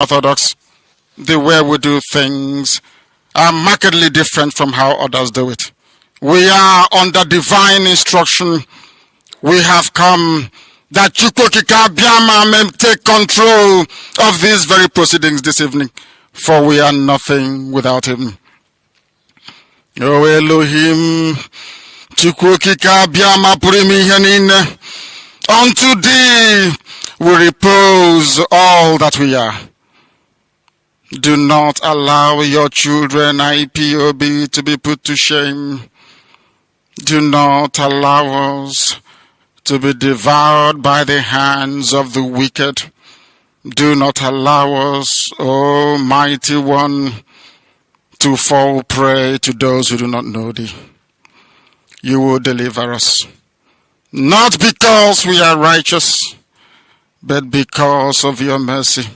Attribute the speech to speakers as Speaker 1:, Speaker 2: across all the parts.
Speaker 1: Orthodox, the way we do things are markedly different from how others do it. We are under divine instruction. We have come that Chukwokika Biama may take control of these very proceedings this evening, for we are nothing without him. O Elohim, Chukwokika Biama Purimi Henine, unto thee we repose all that we are. Do not allow your children, IPOB, to be put to shame. Do not allow us to be devoured by the hands of the wicked. Do not allow us, O mighty one, to fall prey to those who do not know thee. You will deliver us, not because we are righteous, but because of your mercy.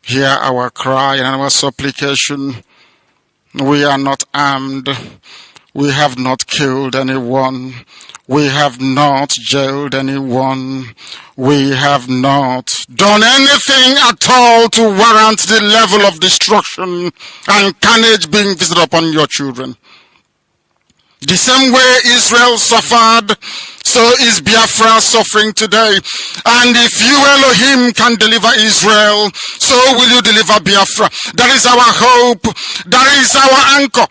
Speaker 1: Hear our cry and our supplication. We are not armed. We have not killed anyone. We have not jailed anyone. We have not done anything at all to warrant the level of destruction and carnage being visited upon your children. The same way Israel suffered, so is Biafra suffering today. And if you, Elohim, can deliver Israel, so will you deliver Biafra. That is our hope. That is our anchor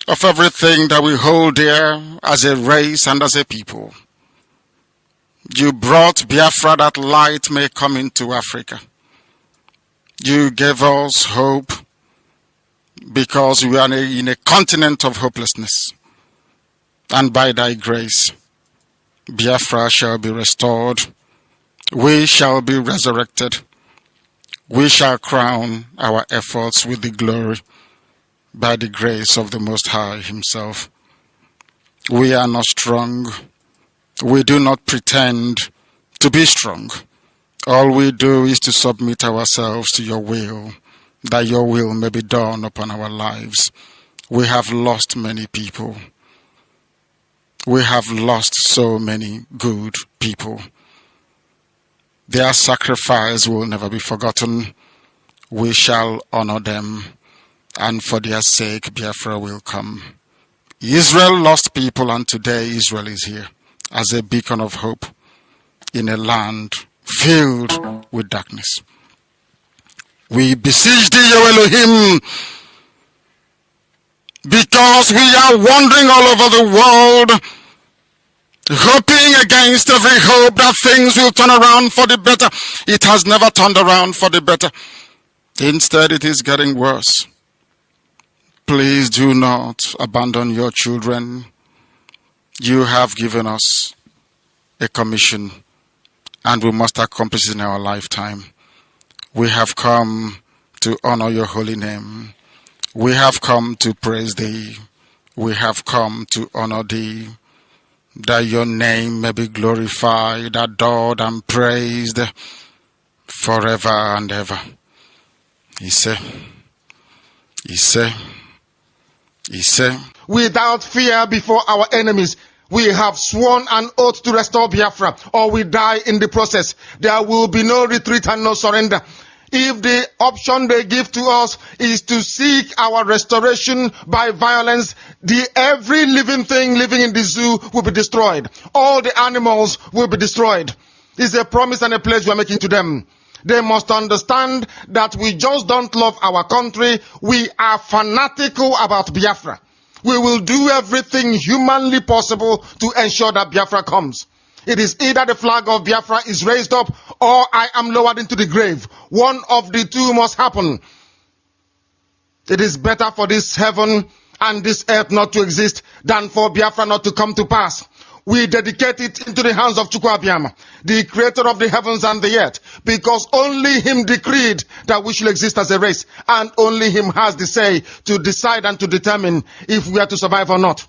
Speaker 1: of everything that we hold dear as a race and as a people. You brought Biafra that light may come into Africa. You gave us hope because we are in a continent of hopelessness. And by thy grace, Biafra shall be restored. We shall be resurrected. We shall crown our efforts with the glory by the grace of the Most High himself. We are not strong. We do not pretend to be strong. All we do is to submit ourselves to your will, that your will may be done upon our lives. We have lost many people. We have lost so many good people. Their sacrifice will never be forgotten. We shall honor them, and for their sake Biafra will come. Israel lost people, and today Israel is here as a beacon of hope in a land filled with darkness. We beseech thee, O Elohim, because we are wandering all over the world, hoping against every hope that things will turn around for the better. It has never turned around for the better. Instead, it is getting worse. Please do not abandon your children. You have given us a commission, and we must accomplish it in our lifetime. We have come to honor your holy name. We have come to praise thee. We have come to honor thee, that your name may be glorified, adored, and praised forever and ever.
Speaker 2: Without fear before our enemies, we have sworn an oath to restore Biafra, or we die in the process. There will be no retreat and no surrender. If the option they give to us is to seek our restoration by violence, every living thing living in the zoo will be destroyed. All the animals will be destroyed. It's a promise and a pledge we are making to them. They must understand that we just don't love our country. We are fanatical about Biafra. We will do everything humanly possible to ensure that Biafra comes. It is either the flag of Biafra is raised up or I am lowered into the grave. One of the two must happen. It is better for this heaven and this earth not to exist than for Biafra not to come to pass. We dedicate it into the hands of Chukwuabiama, the creator of the heavens and the earth, because only him decreed that we should exist as a race, and only him has the say to decide and to determine if we are to survive or not.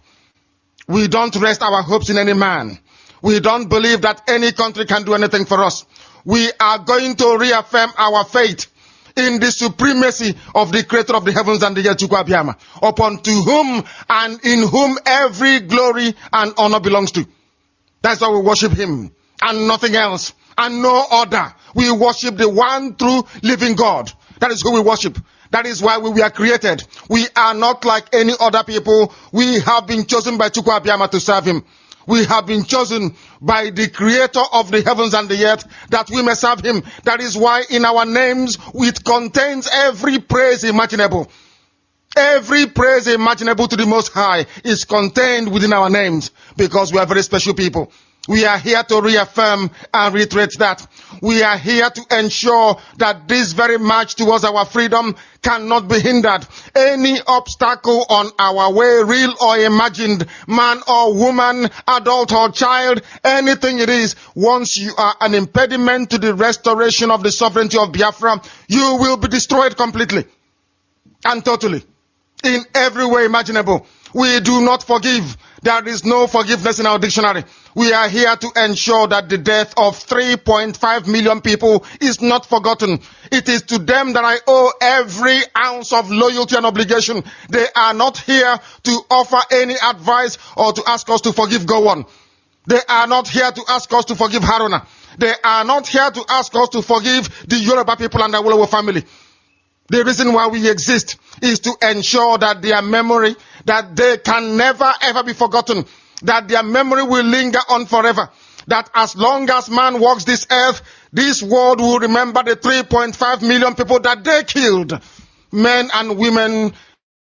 Speaker 2: We don't rest our hopes in any man. We don't believe that any country can do anything for us. We are going to reaffirm our faith in the supremacy of the creator of the heavens and the earth, Chukwuabiama, upon to whom and in whom every glory and honor belongs to. That's why we worship him and nothing else and no other. We worship the one true living God. That is who we worship. That is why we were created. We are not like any other people. We have been chosen by Chukwu Abiyama to serve him. We have been chosen by the creator of the heavens and the earth that we may serve him. That is why in our names it contains every praise imaginable. Every praise imaginable to the Most High is contained within our names because we are very special people. We are here to reaffirm and reiterate that. We are here to ensure that this very march towards our freedom cannot be hindered. Any obstacle on our way, real or imagined, man or woman, adult or child, anything it is, once you are an impediment to the restoration of the sovereignty of Biafra, you will be destroyed completely and totally. In every way imaginable. We do not forgive. There is no forgiveness in our dictionary. We are here to ensure that the death of 3.5 million people is not forgotten. It is to them that I owe every ounce of loyalty and obligation. They are not here to offer any advice or to ask us to forgive Gowon. They are not here to ask us to forgive Haruna. They are not here to ask us to forgive the Yoruba people and the Awolowo family. The reason why we exist is to ensure that their memory, that they can never ever be forgotten, that their memory will linger on forever, that as long as man walks this earth, this world will remember the 3.5 million people that they killed, men and women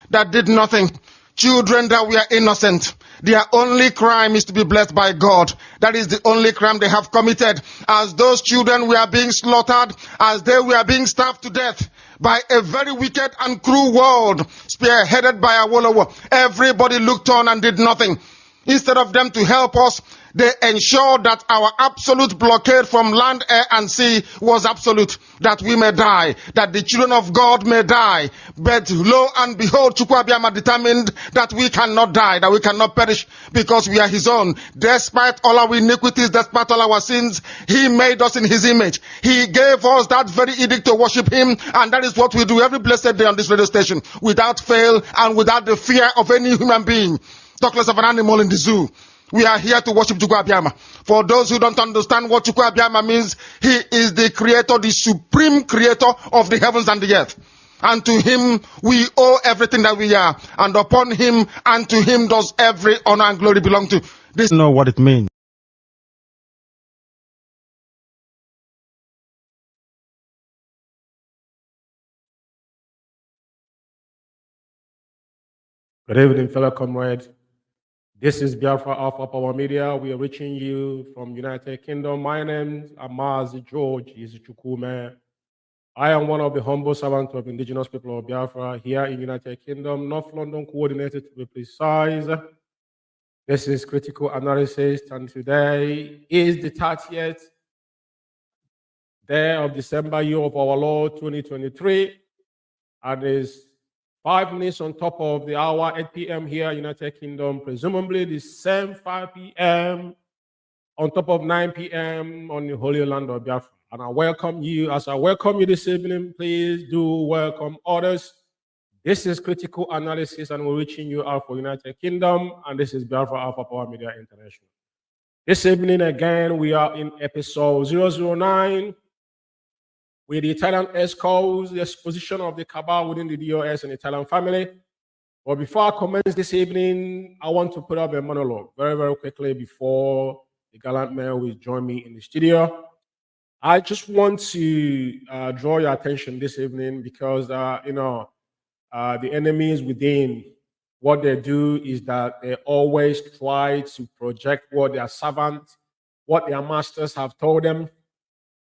Speaker 2: that did nothing, children that were innocent. Their only crime is to be blessed by God. That is the only crime they have committed. As those children were being slaughtered, as they were being starved to death by a very wicked and cruel world, spearheaded by Awolowo, everybody looked on and did nothing. Instead of them to help us, they ensured that our absolute blockade from land, air, and sea was absolute, that we may die, that the children of God may die. But lo and behold, Chukwu Abiyama determined that we cannot die, that we cannot perish, because we are his own. Despite all our iniquities, despite all our sins, he made us in his image. He gave us that very edict to worship him, and that is what we do every blessed day on this radio station, without fail and without the fear of any human being. Talk less of an animal in the zoo. We are here to worship Chukwu Abiyama. For those who don't understand what Chukwu Abiyama means, he is the creator, the supreme creator of the heavens and the earth. And to him we owe everything that we are. And upon him and to him does every honor and glory belong to. This know what it means.
Speaker 3: Good evening, fellow comrades. This is Biafra Alpha Power Media. We are reaching you from United Kingdom. My name is Amazi George Izuchukume. I am one of the humble servants of indigenous people of Biafra here in United Kingdom, North London coordinated to be precise. This is Critical Analysis, and today is the 30th day of December, year of our Lord 2023, and is 5 minutes on top of the hour, 8 p.m. here, United Kingdom, presumably the same 5 p.m. on top of 9 p.m. on the Holy Land of Biafra. And I welcome you. As I welcome you this evening, please do welcome others. This is Critical Analysis, and we're reaching you out for United Kingdom, and this is Biafra Alpha Power Media International. This evening, again, we are in episode 009, with the Italian escorts, the exposition of the cabal within the DOS and Italian family. But before I commence this evening, I want to put up a monologue very, very quickly before the gallant man will join me in the studio. I just want to draw your attention this evening because, the enemies within, what they do is that they always try to project what their servants, what their masters have told them.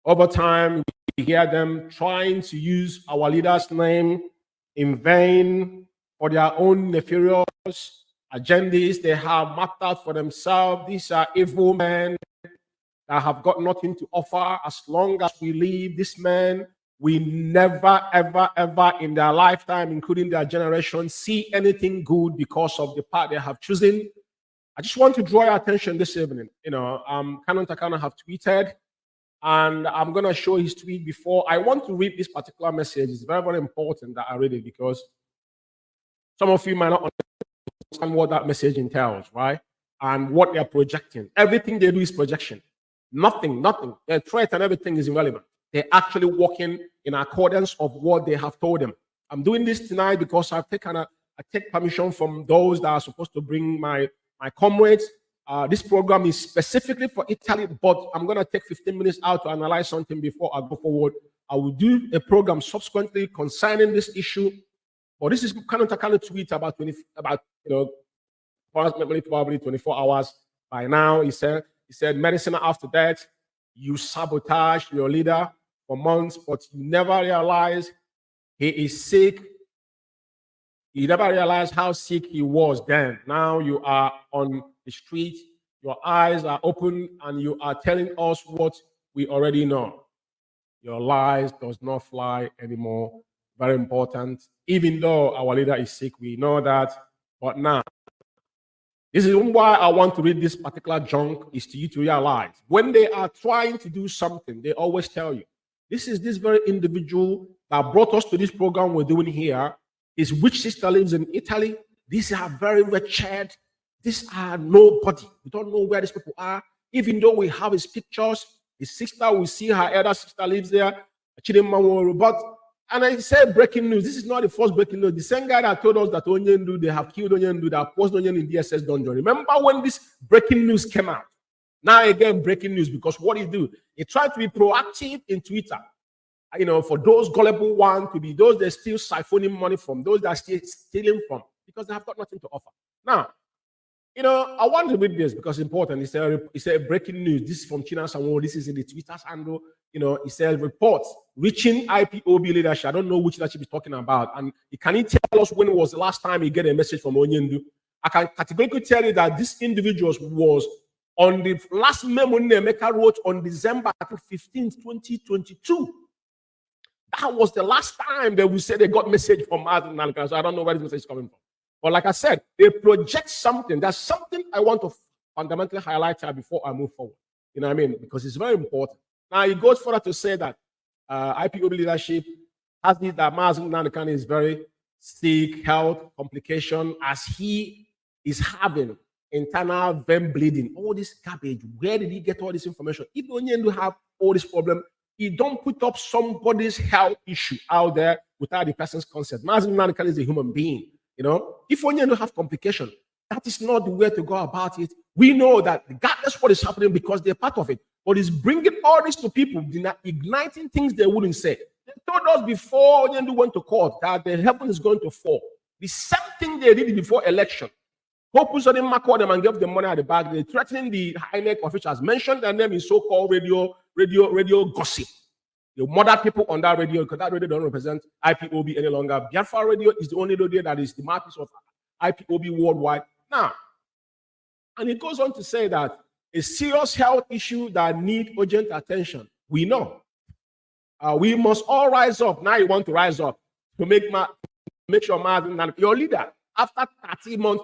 Speaker 3: Over time, we hear them trying to use our leader's name in vain for their own nefarious agendas they have mapped out for themselves. These are evil men that have got nothing to offer. As long as we live, these men will never, ever, ever in their lifetime, including their generation, see anything good because of the path they have chosen. I just want to draw your attention this evening. Canon Takana have tweeted, and I'm going to show his tweet before. I want to read this particular message. It's very, very important that I read it because some of you might not understand what that message entails, right? And what they're projecting. Everything they do is projection. Nothing. Their threat and everything is irrelevant. they're actually working in accordance of what they have told them. I'm doing this tonight because I take permission from those that are supposed to bring my comrades. This program is specifically for Italy, but I'm going to take 15 minutes out to analyze something before I go forward. I will do a program subsequently concerning this issue. But this is kind of tweet about probably 24 hours by now. He said medicine after death. You sabotage your leader for months, but you never realize he is sick. You never realize how sick he was then. Now you are on the street, your eyes are open, and you are telling us what we already know. Your lies does not fly anymore. Very important. Even though our leader is sick, we know that. But now, this is why I want to read this particular junk, is to you to realize when they are trying to do something, they always tell you, this is this very individual that brought us to this program we're doing here. His witch sister lives in Italy. These are very wretched. These are nobody. We don't know where these people are. Even though we have his pictures, his sister, we see her elder sister lives there. But, and I said breaking news. This is not the first breaking news. The same guy that told us that Onyendu, they have killed Onyendu, that posted Onyendu in DSS dungeon. Remember when this breaking news came out? Now again, breaking news, because what he do? He tried to be proactive in Twitter. For those gullible ones to be those they're still siphoning money from, those that are still stealing from, because they have got nothing to offer. Now, I want to read this because it's important. He said breaking news. This is from China Samuel. This is in the Twitter handle. He says reports reaching IPOB leadership. I don't know which leadership he's talking about. And can he tell us when was the last time he get a message from Onyendu? I can categorically tell you that this individual was on the last memo Nemeka wrote on December 15th, 2022. That was the last time that we said they got message from Martin Nalkan. So I don't know where this message is coming from. But like I said, they project something. That's something I want to fundamentally highlight here before I move forward. You know what I mean? Because it's very important. Now, he goes further to say that IPOB leadership has this, that Martin Nalkan is very sick, health complication, as he is having internal vein bleeding. All this garbage. Where did he get all this information? If Onyendu have all this problem, he don't put up somebody's health issue out there without the person's consent. Martin Nalkan is a human being. If Onyendu have complication, that is not the way to go about it. We know that regardless what is happening, because they're part of it, but it's bringing all this to people, igniting things they wouldn't say. They told us before Onyendu went to court that the heaven is going to fall. The same thing they did before election. Hope didn't mark them and gave them money at the back. They're threatening the high-neck officials, mentioned their name in so-called radio gossip. You murder people on that radio because that radio don't represent IPOB any longer. Biafra Radio is the only radio that is the mouthpiece of IPOB worldwide. Now, and it goes on to say that a serious health issue that needs urgent attention. We know. We must all rise up. Now you want to rise up to make sure Martin, your leader, after 30 months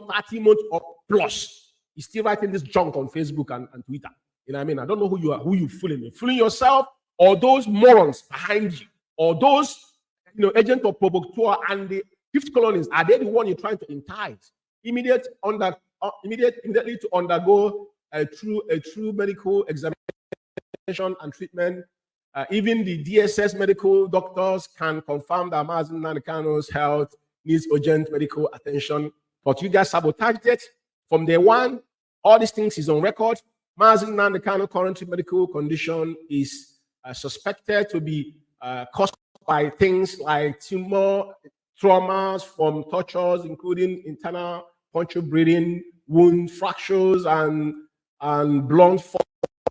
Speaker 3: or plus, is still writing this junk on Facebook and Twitter. You know what I mean? I don't know who you are, who you fooling. You're fooling yourself, or those morons behind you, or those agent of provocateur and the fifth colonies. Are they the one you're trying to entice? Immediately to undergo a true medical examination and treatment. Even the DSS medical doctors can confirm that Mazen Nanekano's health needs urgent medical attention. But you guys sabotaged it from day one. All these things is on record. Mazen Nanekano's current medical condition is suspected to be caused by things like tumor, traumas from tortures, including internal puncture bleeding, wound fractures, and blunt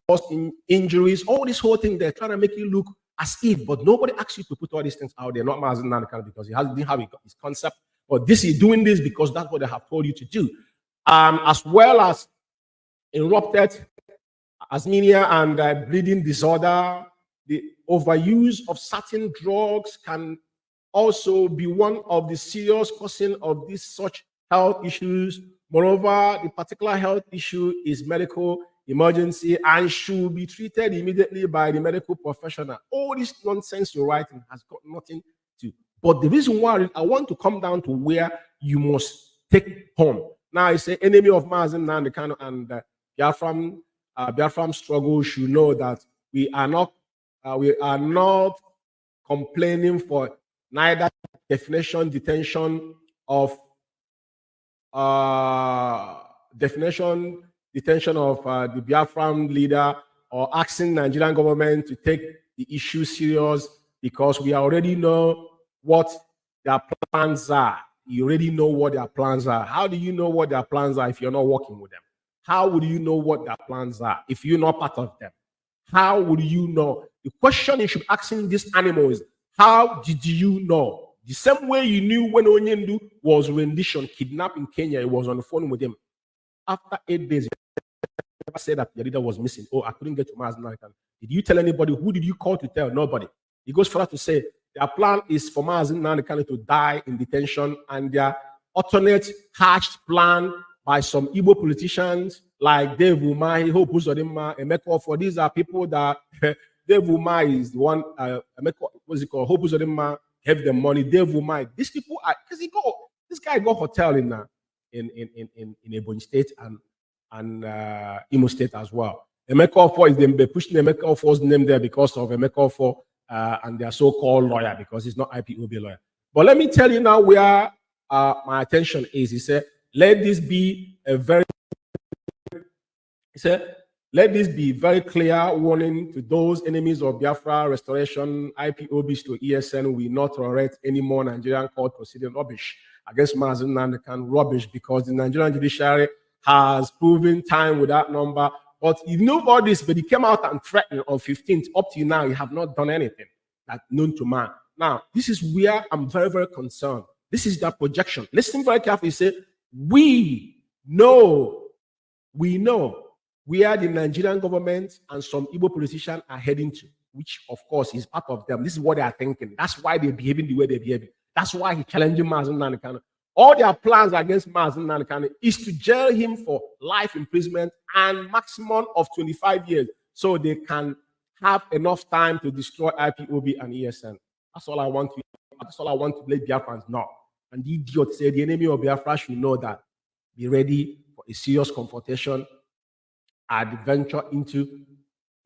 Speaker 3: force injuries. All this whole thing, they're trying to make you look as if, but nobody asks you to put all these things out there. Not Mazen Nanekano, because he didn't have his concept. But this is doing this because that's what they have told you to do. As well as erupted anemia and bleeding disorder. The overuse of certain drugs can also be one of the serious causing of these such health issues. Moreover, the particular health issue is medical emergency and should be treated immediately by the medical professional. All this nonsense you're writing has got nothing to. But the reason why I want to come down to where you must take home. Now, it's an enemy of Mazen Nanekano and Biafran struggle should know that we are not We are not complaining for neither detention of the Biafran leader, or asking Nigerian government to take the issue serious, because we already know what their plans are. You already know what their plans are. How do you know what their plans are if you're not working with them? How would you know what their plans are if you're not part of them? How would you know? The question you should be asking these animals: how did you know? The same way you knew when Onyendu was rendition, kidnapped in Kenya, he was on the phone with him. After 8 days, he never said that the leader was missing. Oh, I couldn't get to Mars Narikan. Did you tell anybody? Who did you call to tell? Nobody. He goes further to say their plan is for Mars Narikan to die in detention, and their alternate hatched plan by some Igbo politicians like Dave Umai, Hope Uzodinma, Emeka. For these are people that Dave Umai is the one. Emeka, what's it called? Hope Uzodinma gave them money. Dave Umai. These people are, because this guy got hotel in Ebonyi State and Imo State as well. Emeka Ofo is they pushing Emeka Ofo's name there because of Emeka Ofo and their so-called lawyer, because he's not IPOB lawyer. But let me tell you now where my attention is. He said, let this be a very clear warning to those enemies of Biafra restoration, IPOBs to ESN. We not tolerate any more Nigerian court proceeding rubbish against Mazen Nandekan, rubbish, because the Nigerian judiciary has proven time without number. But you know all this, but he came out and threatened on 15th. Up to now, you have not done anything that known to man. Now, this is where I'm very, very concerned. This is the projection. Listen very carefully. He said, we know where the Nigerian government and some Igbo politicians are heading to, which of course is part of them. This is what they are thinking. That's why they're behaving the way they're behaving. That's why he's challenging Mazen Nandekan. All their plans against Mazen Nandekan is to jail him for life imprisonment and maximum of 25 years, so they can have enough time to destroy IPOB and ESN. That's all I want to. That's all I want to let Biafrans know. And the idiot said the enemy of Biafra should know that. Be ready for a serious confrontation and venture into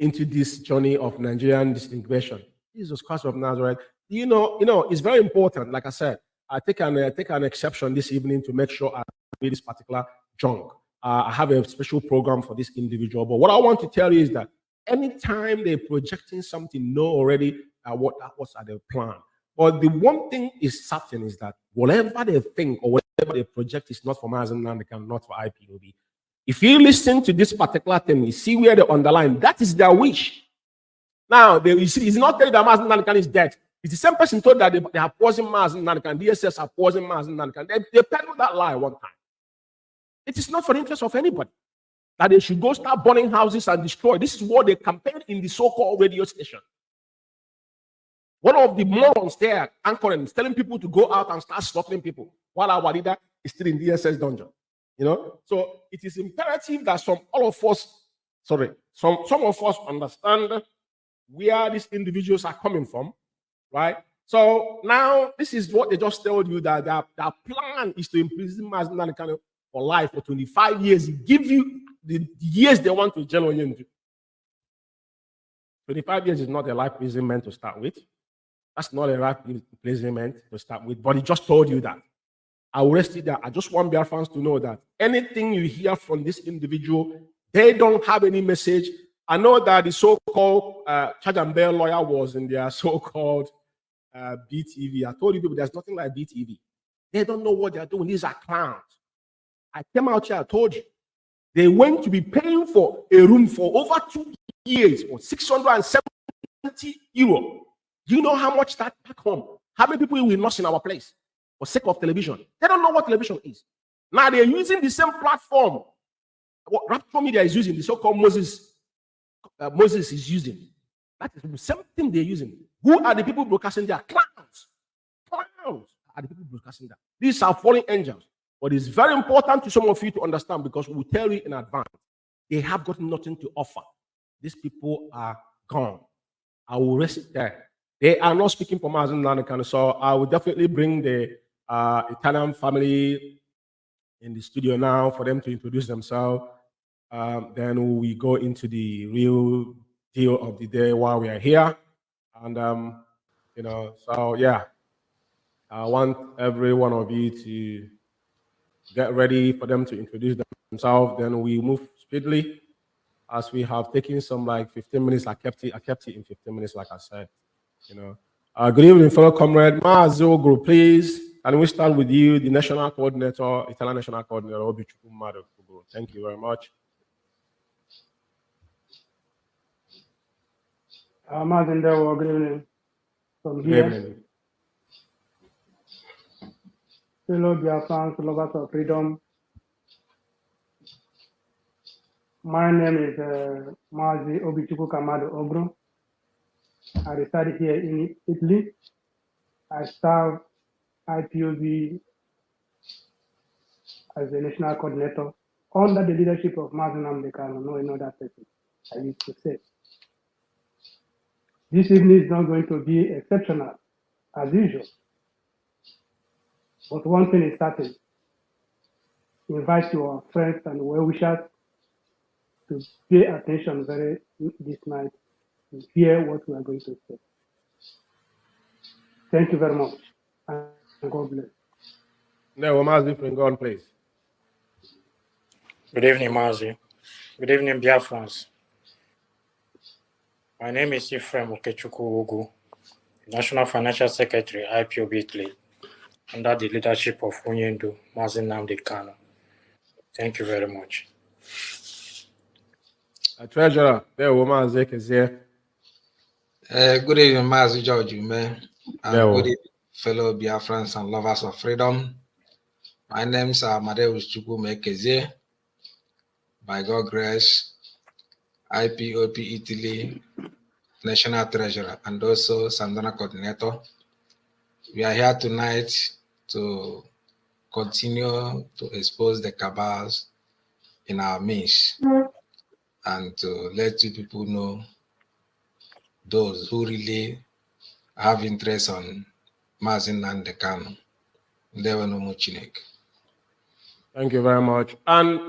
Speaker 3: this journey of Nigerian disintegration. Jesus Christ of Nazareth. You know, it's very important. Like I said, I take an exception this evening to make sure I read this particular junk. I have a special program for this individual. But what I want to tell you is that anytime they're projecting something, know already what's their plan. But the one thing is certain is that whatever they think or whatever they project is not for Mazen Nandekan, not for IPOB. If you listen to this particular thing, you see where they underline, that is their wish. Now, you see, it's not telling that Mazen Nandekan is dead. It's the same person told that they are poisoning Mazen Nandekan, DSS are poisoning Mazen Nandekan. They peddled that lie one time. It is not for the interest of anybody that they should go start burning houses and destroy. This is what they campaigned in the so-called radio station. One of the morons there, anchoring, is telling people to go out and start slaughtering people, while our leader is still in the DSS dungeon. So it is imperative that some of us understand where these individuals are coming from, right? So now this is what they just told you, that their plan is to imprison Mazen Nandekan for life for 25 years. He give you the years they want to jail on you. 25 years is not a life imprisonment to start with. That's not a life imprisonment to start with, but he just told you that. I will rest it there. I just want Biafrans to know that anything you hear from this individual, they don't have any message. I know that the so-called Charge and Bail lawyer was in their so-called BTV. I told you people there's nothing like BTV. They don't know what they're doing. These are clowns. I came out here, I told you. They went to be paying for a room for over 2 years for 670 euros. Do you know how much that back home? How many people will not in our place for sake of television? They don't know what television is. Now they're using the same platform. What Rapture Media is using, the so-called Moses is using. That is the same thing they're using. Who are the people broadcasting there? Clowns. Clowns are the people broadcasting that. These are fallen angels. But it's very important to some of you to understand, because we will tell you in advance, they have got nothing to offer. These people are gone. I will rest it there. They are not speaking for Mazen Nandekan, so I will definitely bring the Italian family in the studio now for them to introduce themselves. Then we go into the real deal of the day while we are here. And so yeah, I want every one of you to get ready for them to introduce themselves. Then we move speedily, as we have taken some like 15 minutes. I kept it in 15 minutes, like I said. Good evening, fellow comrade. Maazio Group, please. Can we start with you, the national coordinator, Italian national coordinator, Obichukwu Mmadụ. Thank you very much.
Speaker 4: Mazindewo, good evening from here.
Speaker 3: Good evening.
Speaker 4: Fellow Biafrans, lovers of freedom. My name is Mazi Obichukwu Kamado Ogro. I reside here in Italy. I serve IPOB as the national coordinator under the leadership of Mazen Amdekano, no another person, I used to say. This evening is not going to be exceptional, as usual. But one thing is certain. Invite your friends and well-wishers to pay attention this night to hear what we are going to say. Thank you very much, and God bless.
Speaker 3: No, Mazi, bring on, please.
Speaker 5: Good evening, Mazi. Good evening, Biafrans. My name is Ephraim Okechukwu Ugu, National Financial Secretary, IPOB Italy, under the leadership of Onyendu Mazi Nnamdi Kanu. Thank you very much.
Speaker 3: Treasurer, there, Mazi is here.
Speaker 6: Good evening, Mazi George Ume, and
Speaker 3: Yeah,
Speaker 6: good evening, fellow Biafrans and lovers of freedom. My name is Amadeus Chukwume Kezie. By God's grace, IPOP Italy National Treasurer and also Sandana Coordinator. We are here tonight to continue to expose the cabals in our midst and to let you people know those who really have interest on Mazi Nnamdi Kanu.
Speaker 3: Thank you very much. And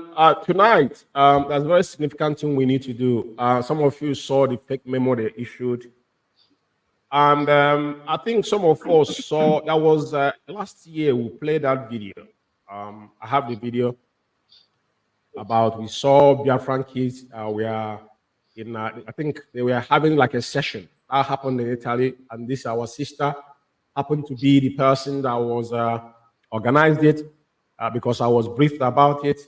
Speaker 3: tonight, there's a very significant thing we need to do. Some of you saw the fake memo they issued. And I think some of us saw, that was last year, we played that video. I have the video about, we saw Biafran kids, I think they were having like a session. That happened in Italy. And this, our sister, happened to be the person that was organized it. Because I was briefed about it.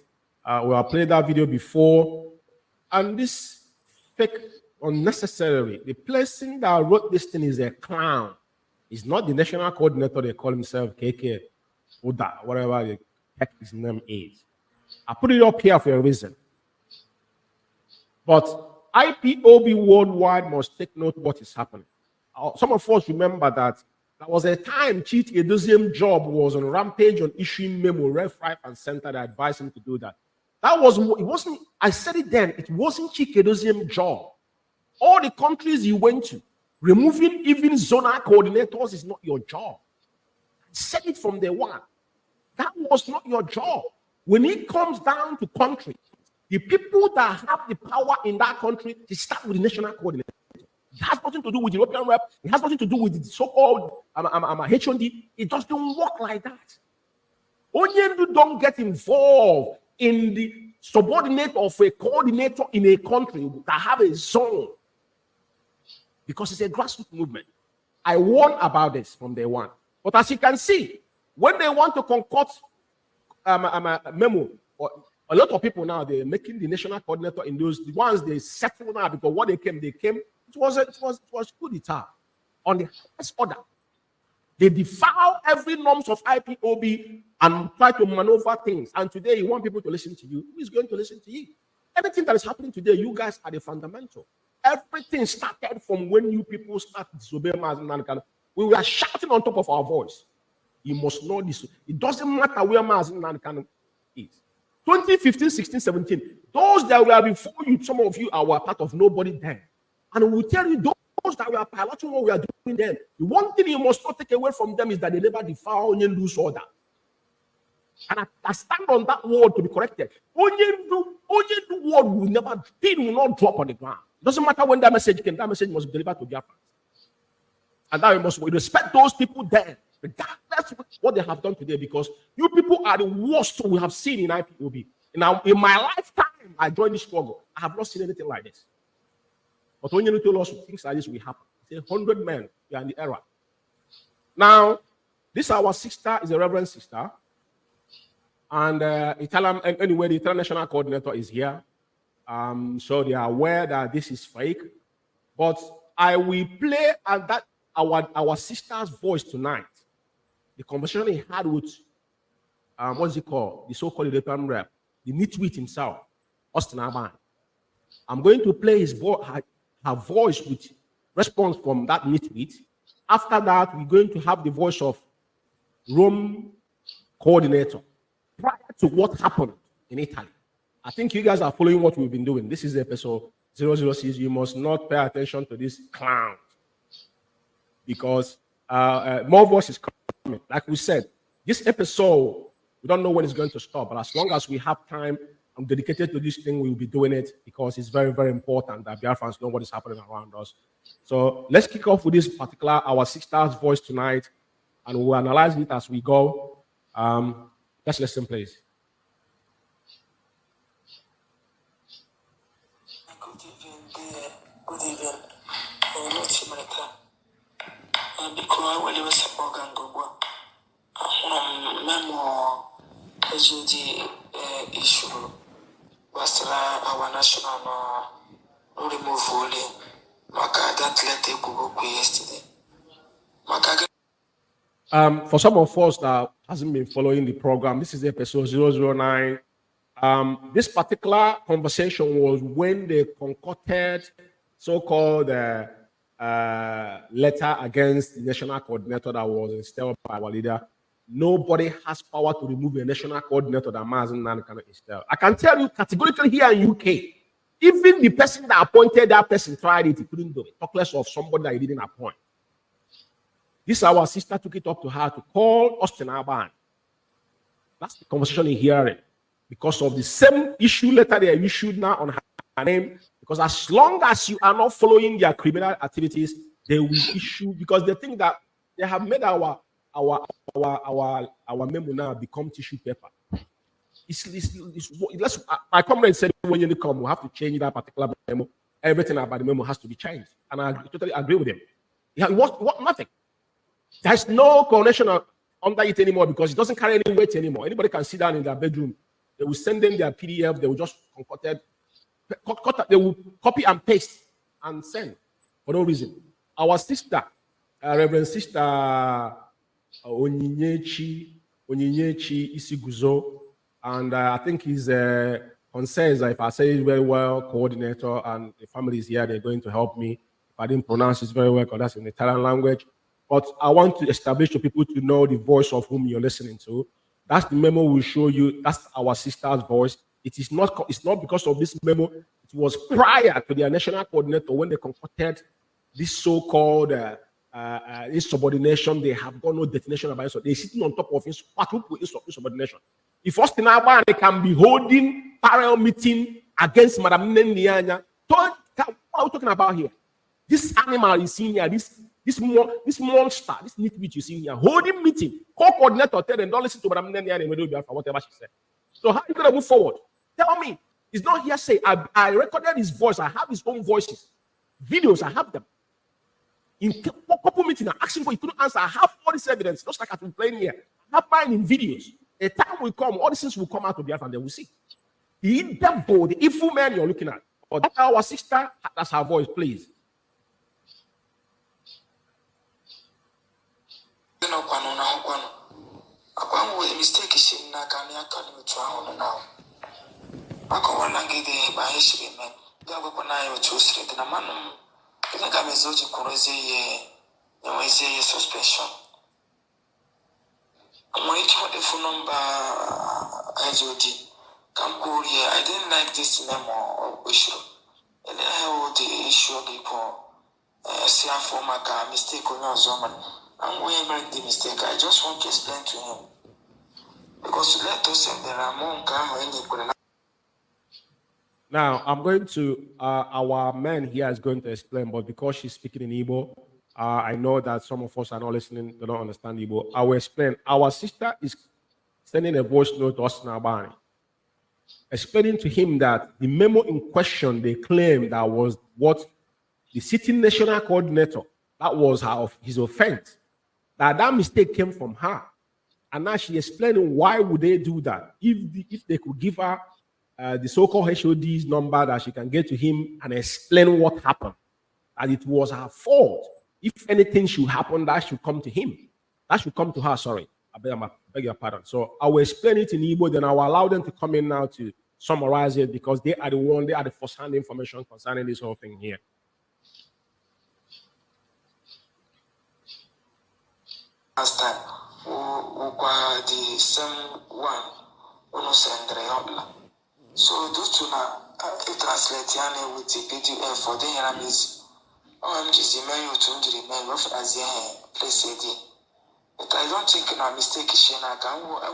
Speaker 3: We have played that video before. And this fake, unnecessarily, the person that wrote this thing is a clown. He's not the national coordinator, they call himself KK, Uda, whatever the heck his name is. I put it up here for a reason. But IPOB worldwide must take note of what is happening. Some of us remember that there was a time Chief Edoziem's job was on rampage on issuing memo, left, right, and center that advised him to do that. It wasn't, I said it then, it wasn't Chief Edoziem's job. All the countries he went to, removing even zonal coordinators is not your job. I said it from day one. That was not your job. When it comes down to country, the people that have the power in that country, they start with the national coordinator. It has nothing to do with European rep. It has nothing to do with the so-called H1D. It just don't work like that. Onyendu don't get involved in the subordinate of a coordinator in a country that have a zone, because it's a grassroots movement. I warned about this from day one. But as you can see, when they want to concoct a memo, or a lot of people now, they're making the national coordinator in those, the ones they settle now, because what they came, it was coup d'etat on the highest order. They defile every norms of IPOB and try to maneuver things. And today you want people to listen to you. Who is going to listen to you? Everything that is happening today, you guys are the fundamental. Everything started from when you people start disobeying Mazi Nnamdi Kanu. We were shouting on top of our voice. You must know this. It doesn't matter where Mazi Nnamdi Kanu is. 2015, 16, 17. Those that were before you, some of you are part of nobody then. And we will tell you, those that we are piloting what we are doing then, the one thing you must not take away from them is that they never defile Onyendu's order. And I stand on that word to be corrected. Onyendu word will not drop on the ground. It doesn't matter when that message came, that message must be delivered to Biafra. And that we must respect those people there, regardless of what they have done today, because you people are the worst we have seen in IPOB. Now, in my lifetime, I joined this struggle. I have not seen anything like this. But when you tell us things like this will happen, say 100 men, we are in the era. Now, this our sister is a reverend sister, and anyway, the international coordinator is here. So they are aware that this is fake. But I will play and that our sister's voice tonight. The conversation he had with what's it called? The so-called European rep, the nitwit himself, Austin Aban. I'm going to play her voice with response from that nitwit. After that, we're going to have the voice of Rome coordinator prior to what happened in Italy. I think you guys are following what we've been doing. This is episode 006. You must not pay attention to this clown because more voices coming. Like we said, this episode, we don't know when it's going to stop, but as long as we have time, I'm dedicated to this thing, we'll be doing it because it's very, very important that Biafrans know what is happening around us. So let's kick off with this particular, our sister's voice tonight, and we'll analyze it as we go. Let's listen, please.
Speaker 7: Good evening. Because when you were supporting Gogo, memo issue was our national remove volume. Maka that let Google yesterday.
Speaker 3: For some of us that hasn't been following the program, this is episode 009. This particular conversation was when they concocted so-called letter against the national coordinator that was installed by our leader. Nobody has power to remove a national coordinator that Mazen Nan cannot install. I can tell you categorically here in UK, even the person that appointed that person tried it, he couldn't do it. Talk less of somebody that he didn't appoint. This our sister took it up to her to call Austin Aban. That's the conversation in hearing. Because of the same issue letter they issued now on her name. Because as long as you are not following their criminal activities, they will issue, because they think that they have made our memo now become tissue paper. My comrade said when you come, we have to change that particular memo. Everything about the memo has to be changed. And I totally agree with him. What nothing. There's no connection under it anymore because it doesn't carry any weight anymore. Anybody can sit down in their bedroom. They will send them their PDF. They will just they will copy and paste and send for no reason. Our sister, Reverend Sister Onyinyechi Isiguzo, and I think his concerns, if I say it very well, coordinator, and the family is here, they're going to help me. If I didn't pronounce it very well, because that's in the Italian language. But I want to establish to people to know the voice of whom you're listening to. That's the memo we'll show you. That's our sister's voice. It's not because of this memo. It was prior to their national coordinator when they concocted this so-called insubordination. They have got no definition about it. So they're sitting on top of insubordination. If Austin Aban can be holding parallel meeting against Madam Nendianya, what are we talking about here? This animal is in here, this monster, this nitwit you see here, holding meeting, co-coordinator tell them, don't listen to Madam Nendianya for whatever she said. So how are you going to move forward? Tell me. It's not hearsay. I recorded his voice. I have his own voices. Videos, I have them. In couple meeting, I'm asking for you couldn't answer. I have all this evidence, just like I've been playing here. I have mine in videos. A time will come, all these things will come out of the earth and they will see. The devil, the evil man you're looking at. But that's our sister, that's her voice, please.
Speaker 7: Mistake is in now. I can't get the by history, man. They are going to choose it. And a man, I think I'm a Zoji Kurose suspension. I'm waiting for the phone number. I didn't like this memo issue. And I have the issue of the say for my mistake on your Zoman. I'm going to make the mistake. I just want to explain to him. Because let us say there are more kind.
Speaker 3: Now, I'm going to, our man here is going to explain, but because she's speaking in Igbo, I know that some of us are not listening, they don't understand Igbo. I will explain. Our sister is sending a voice note to Austin Albani, explaining to him that the memo in question, they claim that was what the sitting national coordinator, that was his offense, that mistake came from her. And now she explaining why would they do that if they could give her the so-called HOD's number that she can get to him and explain what happened, and it was her fault. If anything should happen, that should come to him. That should come to her, sorry. I beg your pardon. So I will explain it in Igbo, then I will allow them to come in now to summarize it because they are the first-hand information concerning this whole thing here.
Speaker 7: Last time, the same one, so due to translate with the PDF for the enemies, I'm just the manual to the main of as place. But I don't think a mistake is I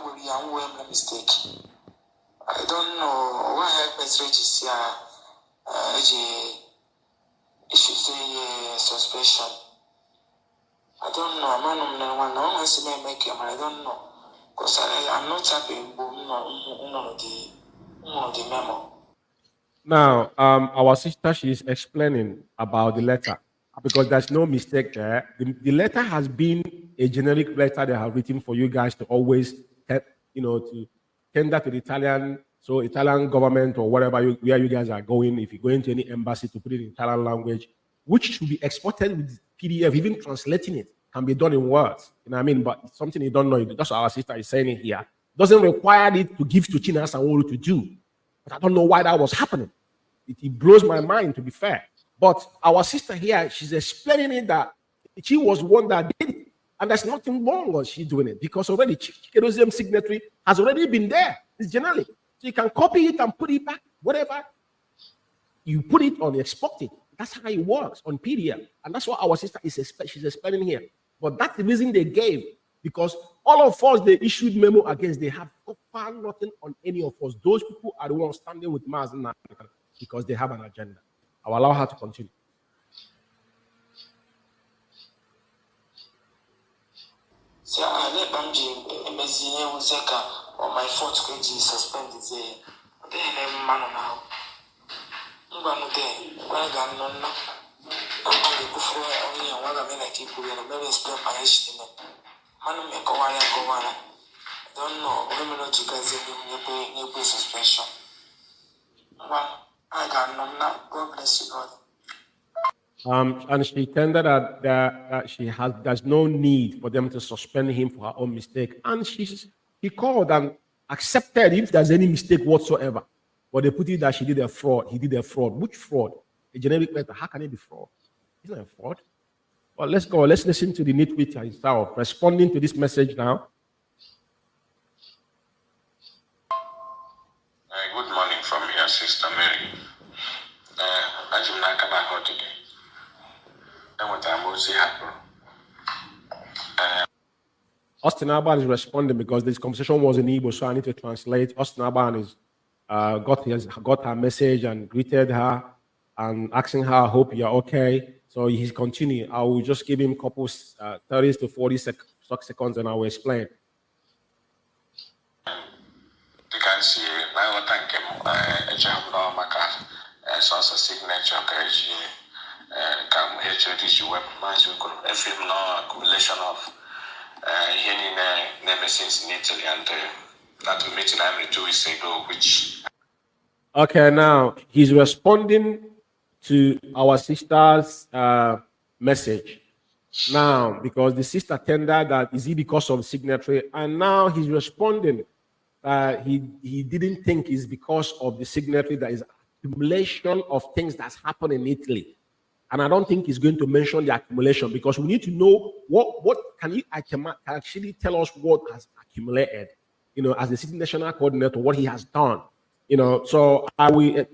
Speaker 7: will be a mistake. I don't know what happens regis it should say suspicion. I don't know. I don't know. Because I'm not happy the memo.
Speaker 3: Now, our sister, she is explaining about the letter because there's no mistake there. The letter has been a generic letter they have written for you guys to always, to tender to the Italian government or wherever where you guys are going. If you go into any embassy, to put it in Italian language, which should be exported with PDF, even translating it can be done in words. You know what I mean? But it's something you don't know. That's what our sister is saying it here. Doesn't require it to give to China Sanwo to do. But I don't know why that was happening. It blows my mind, to be fair. But our sister here, she's explaining it that she was one that did it. And there's nothing wrong with she doing it because already Chikedozium signatory has already been there. It's generally. So you can copy it and put it back, whatever. You put it on, export it. That's how it works on PDF. And that's what our sister she's explaining here. But that's the reason they gave. Because all of us, they issued memo against, they have found nothing on any of us. Those people are the ones standing with Mars now because they have an agenda. I'll allow her to continue.
Speaker 7: So I let Bamji Zeka on my 4th grade suspended there. Then man now. I'm going to go for only one of the people and very explain my issue. Man, make a wire go on. Don't know, women not to get new suspension. One, I got no now. God bless you, God.
Speaker 3: And she tended that there's no need for them to suspend him for her own mistake. And he called and accepted if there's any mistake whatsoever. But they put it that she did a fraud. He did a fraud. Which fraud? A generic letter. How can it be fraud? It's not a fraud. Well, let's go. Let's listen to the nitwit himself responding to this message now.
Speaker 8: Good morning from your sister Mary. As you know, come out today. And what I'm also happy.
Speaker 3: Austin Alban is responding because this conversation was in Igbo, so I need to translate. Austin Alban is got her message and greeted her and asking her, I hope you're okay. So he's continuing. I will just give him a couple 30 to 40 seconds and I will explain.
Speaker 8: You can see now thank him a job no maka so as a signature come HOD web match FM no accumulation of nemesis in Italy and that meeting I'm 2 weeks ago, which
Speaker 3: okay, now he's responding to our sister's message. Now, because the sister tendered that is it because of signatory, and now he's responding. He didn't think it's because of the signatory that is accumulation of things that's happened in Italy. And I don't think he's going to mention the accumulation because we need to know what can he actually tell us what has accumulated, as the city national coordinator, what he has done. So are we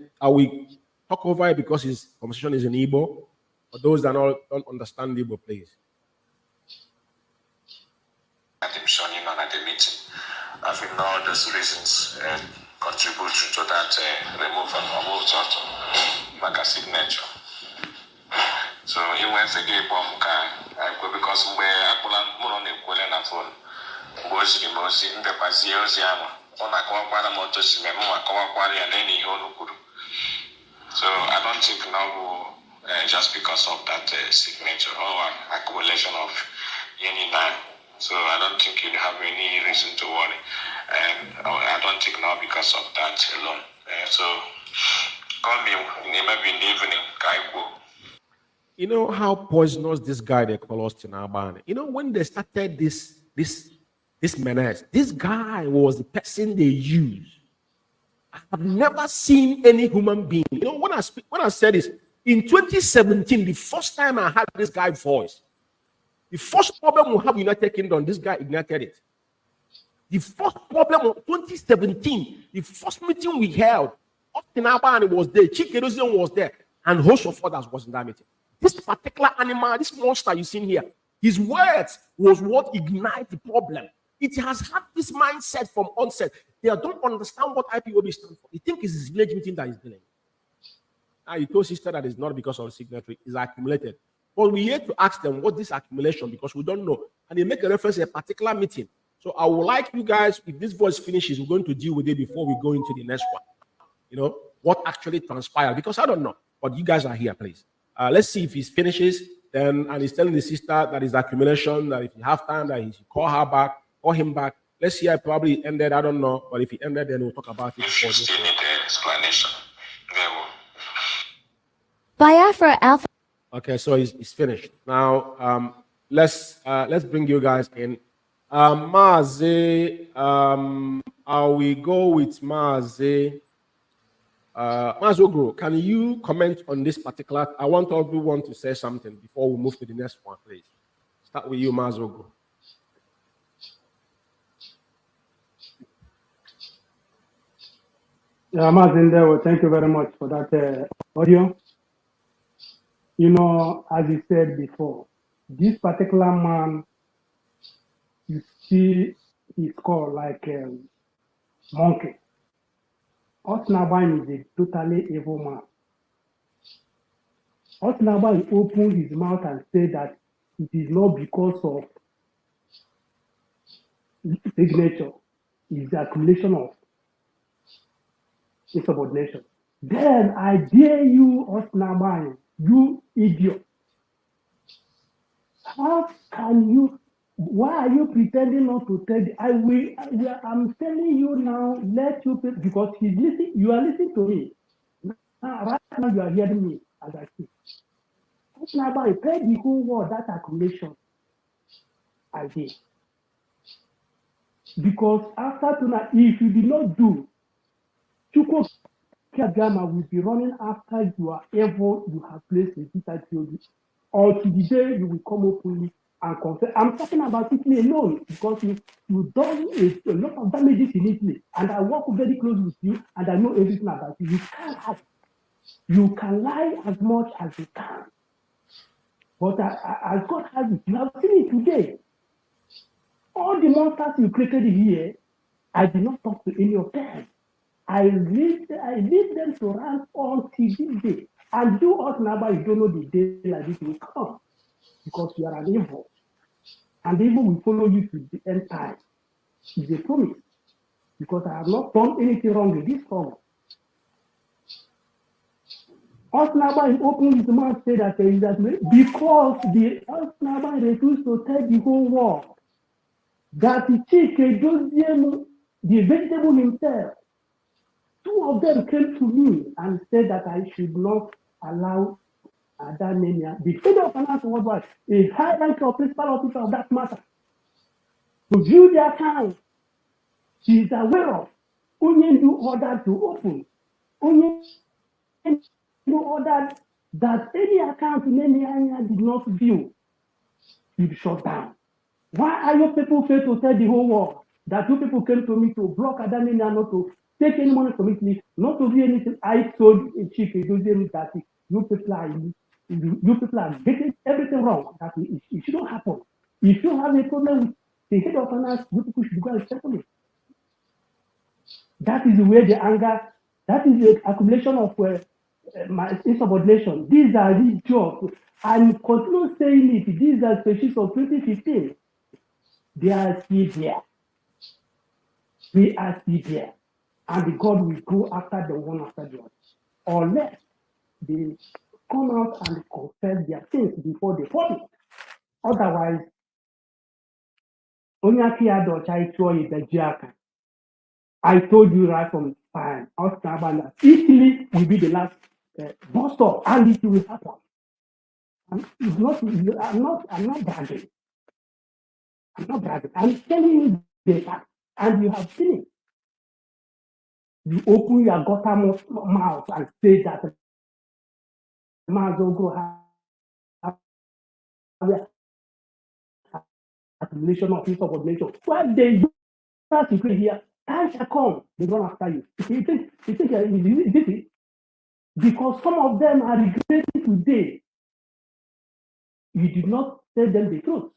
Speaker 3: talk over it because his conversation is in Igbo? For those that don't understand Igbo, please.
Speaker 8: at the meeting. I think all those reasons contribute to that removal of Maka signature. So he went to give because where akpụla mụrụ na-ekwele na phone mgbe o ziri m ozi mbekwazie ozi ahụ ọ na-akọwakwara m otu si meme ma kọwakwara ya na ihe olu kwuru. So I don't think now just because of that signature or accumulation of any man. So I don't think you have any reason to worry. And I don't think now because of that alone. So call me maybe in the evening.
Speaker 3: You know how poisonous this guy they call us Tinabani. You know when they started this menace, this guy was the person they used. I've never seen any human being. You know when I said this in 2017, the first time I heard this guy's voice, the first problem we have United Kingdom, this guy ignited it. The first problem of 2017, the first meeting we held, Tinabani was there, Chikedozian was there, and host of others was in that meeting. This particular animal, this monster you see here, his words was what ignited the problem. It has had this mindset from onset. They don't understand what IPOB stands for. They think it's his village meeting that is dealing. He told sister that it's not because of the signatory, it's accumulated. But we had to ask them what this accumulation, because we don't know. And they make a reference to a particular meeting. So I would like you guys, if this voice finishes, we're going to deal with it before we go into the next one. You know, what actually transpired, because I don't know. But you guys are here, please. Let's see if he finishes, then, and he's telling the sister that is accumulation, that if you have time, that he should call her back, call him back. Let's see, I probably ended, I don't know, but if he ended, then we'll talk about it.
Speaker 8: If you still need the explanation,
Speaker 9: Biafra Alpha.
Speaker 3: Okay, so it's finished. Now, let's bring you guys in. Maze, I will go with Maze. Mazogro, can you comment on this particular? I want everyone to say something before we move to the next one, please. Start with you, Mazogro.
Speaker 4: Yeah, Mazinda, thank you very much for that audio. You know, as you said before, this particular man, you see, he's called like a monkey. Osnaban is a totally evil man. Osnaban opened his mouth and said that it is not because of signature, it's the accumulation of insubordination. Then I dare you, Osnaban, you idiot. How can you? Why are you pretending not to tell? I'm telling you now. Let you, because he's listening. You are listening to me. Right now you are hearing me as I speak. Now, I played the whole world that accumulation. I did. Because after tonight, if you did not do, Chuko Kagama will be running after you are ever you have placed a visa theory. Or to the day you will come openly and confess. I'm talking about Italy alone because you've done a lot of damages in Italy, and I work very close with you, and I know everything about you. You can lie as much as you can, but as God has it, you have seen it today. All the monsters you created here, I did not talk to any of them. I leave them to run until this day. And you us now, you don't know the day like this will come. Because you are an evil. And the evil will follow you to the end time. It's a promise. Because I have not done anything wrong with this song. Osnaba opened his mouth said that there is that because the Osnaba refused to tell the whole world that the Chike, the vegetable himself, two of them came to me and said that I should not allow Adamania, the head of finance worldwide, a high rank or principal officer of that matter, to view their account. She is aware of. Onyendu ordered to open. Onyendu ordered that any account in any area did not view, be shut down. Why are you people fail to tell the whole world that you people came to me to block Adamania, not to take any money from Italy, not to do anything? I told Chief Edozier that you people are getting everything wrong. That it shouldn't happen. If you have a problem with the head of finance, you people should go and settle it. That is where the anger, that is the accumulation of my insubordination. These are the jobs. And continue saying it. These are species of 2015. They are still there. We are still there. And the God will go after the one after the other. Unless they come out and confess their sins before they fall. Otherwise, only I told you right from time. Italy will be the last bus stop, and it will happen. I'm not bragging. I'm not bragging. I'm telling you the fact, and you have seen it. You open your gutter mouth and say that Mazogo has accumulation of insubordination. Well, they do that to here. Time shall come, they run after you. You think this is because some of them are regretting today. You did not tell them the truth.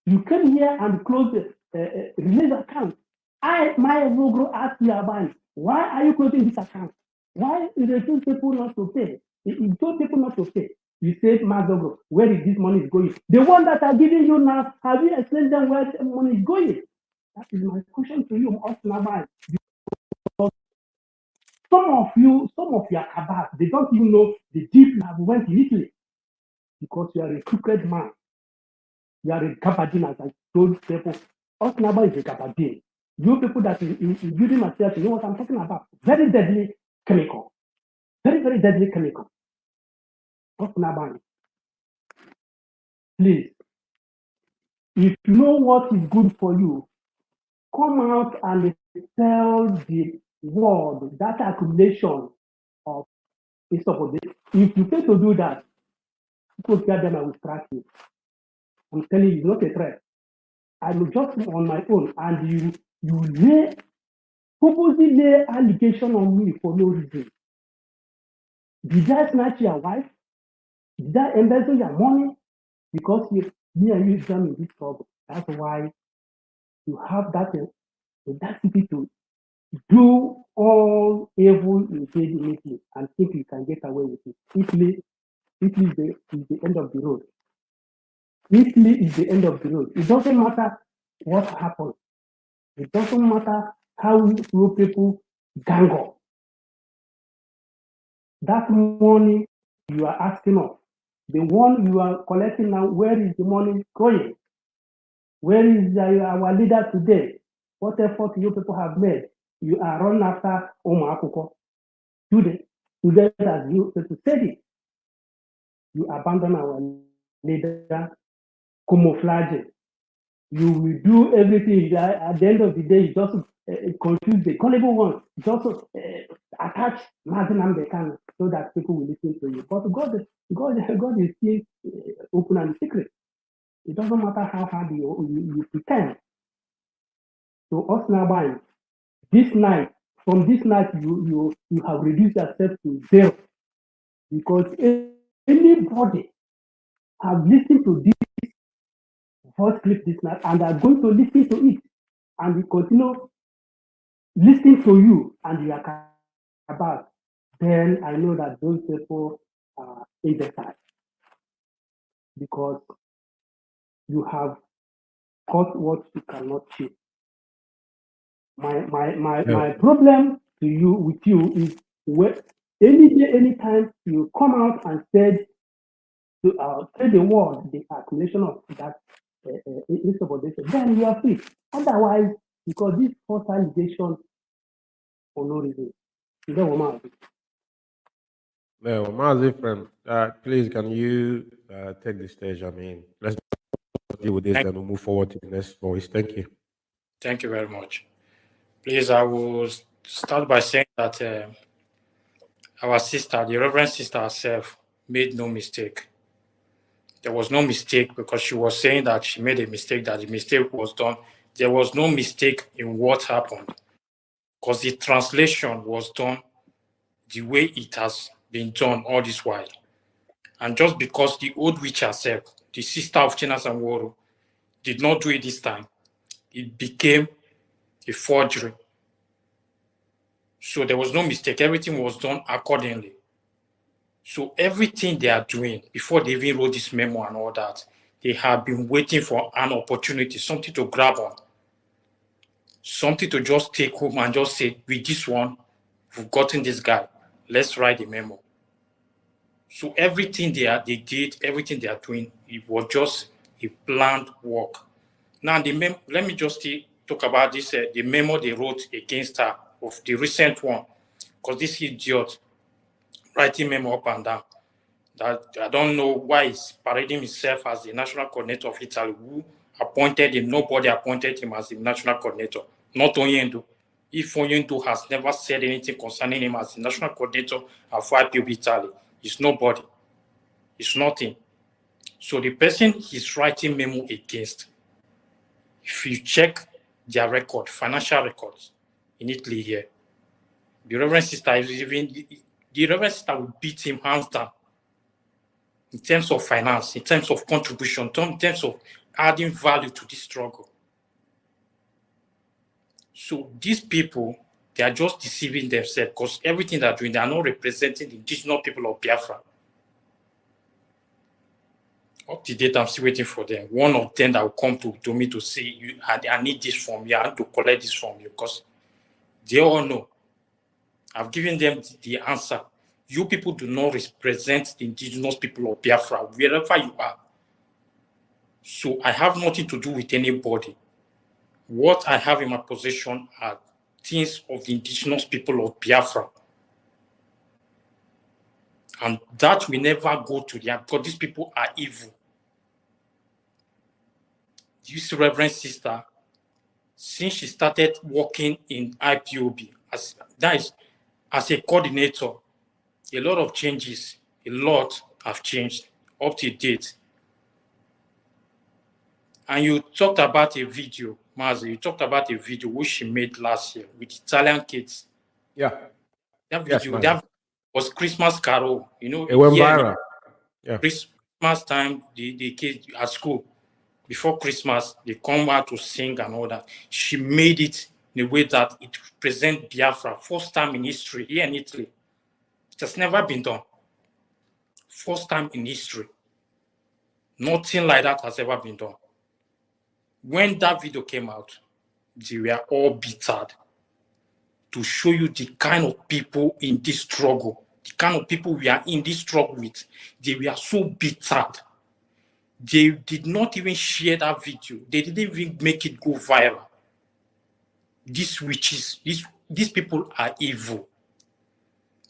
Speaker 4: You came here and closed the release account. My logo asked you about it. Why are you closing this account? Why is it told people not to pay? You told people not to pay. You said, Mazogo, where is this money going? The one that are giving you now, have you explained them where the money is going? That is my question to you, Osnabai. Some of your cabals, they don't even know the deep level went in Italy because you are a crooked man. You are a gabardine, as I told people. Osnaba is a gabardine. You people that in building materials, you know what I'm talking about. Very deadly chemical. Very, very deadly chemical. Osnaba. Please, if you know what is good for you, come out and tell the world that accumulation of insubordination. If you fail to do that, people tell them I will strike you. I'm telling you, it's not a threat. I'm just on my own, and you purposely lay allegation on me for no reason. Did I snatch your wife? Did I embezzle your money? Because me and you jam in this trouble. That's why you have that audacity to do all evil in Italy and think you can get away with it. Italy is the end of the road. Italy is the end of the road. It doesn't matter what happens. It doesn't matter how you people gang up. That money you are asking of, the one you are collecting now, where is the money going? Where is our leader today? What effort you people have made? You are running after Omar Akoko. Today, as you said it, you abandon our leader, camouflage. You will do everything. At the end of the day, you just confuse the gullible ones. Just attach Mazinam Bekan so that people will listen to you. But God is still open and secret. It doesn't matter how hard you pretend. So us now, this night, from this night, you have reduced yourself to zero, because anybody have listened to this voice clip this night and are going to listen to it, and we continue listening to you and you are about, then I know that those people are imbecile, because you have caught what you cannot cheat. My problem to you with you is any day, anytime you come out and say the word, the accumulation of that insubordination, then you are free. Otherwise, because this false allegation for no reason, you don't want to.
Speaker 3: No, Mazi friend, please can you take the stage? I mean, let's deal with this, then we'll move forward to the next voice. Thank you.
Speaker 5: Thank you very much. Please, I will start by saying that our sister, the Reverend Sister herself, made no mistake. There was no mistake, because she was saying that she made a mistake, that the mistake was done. There was no mistake in what happened, because the translation was done the way it has been done all this while. And just because the old witch herself, the sister of Chinasamworo, did not do it this time, it became a forgery. So there was no mistake. Everything was done accordingly. So everything they are doing, before they even wrote this memo and all that, they have been waiting for an opportunity, something to grab on, something to just take home and just say, with this one, we've gotten this guy, let's write a memo. So everything they did, everything they are doing, it was just a planned work. Now, let me just talk about this, the memo they wrote against her, of the recent one, because this idiot writing memo up and down, that I don't know why he's parading himself as the national coordinator of Italy. Who appointed him? Nobody appointed him as the national coordinator, not Onyendu. If Onyendu has never said anything concerning him as the national coordinator of IPOB Italy, it's nobody. It's nothing. So the person he's writing memo against, if you check their record, financial records in Italy here, the Reverend Sister will beat him hands down in terms of finance, in terms of contribution, in terms of adding value to this struggle. So these people, they are just deceiving themselves, because everything they're doing, they are not representing the indigenous people of Biafra. Up to date, I'm still waiting for them. One of them that will come to me to say, I need this from you, I need to collect this from you, because they all know. I've given them the answer. You people do not represent the indigenous people of Biafra, wherever you are. So I have nothing to do with anybody. What I have in my possession are things of the indigenous people of Biafra. And that will never go to them, because these people are evil. This Reverend Sister, since she started working in IPOB, as a coordinator, a lot of changes, a lot have changed up to date. And you talked about a video, Mazi, you talked about a video which she made last year with Italian kids.
Speaker 3: Yeah.
Speaker 5: That video, that was Christmas Carol, you know.
Speaker 3: It went viral. Yeah.
Speaker 5: Christmas time, the kids at school, before Christmas, they come out to sing and all that. She made it in a way that it represents Biafra, first time in history here in Italy. It has never been done. First time in history. Nothing like that has ever been done. When that video came out, they were all bittered to show you the kind of people in this struggle, the kind of people we are in this struggle with. They were so bittered. They did not even share that video. They didn't even make it go viral. These witches, these people are evil.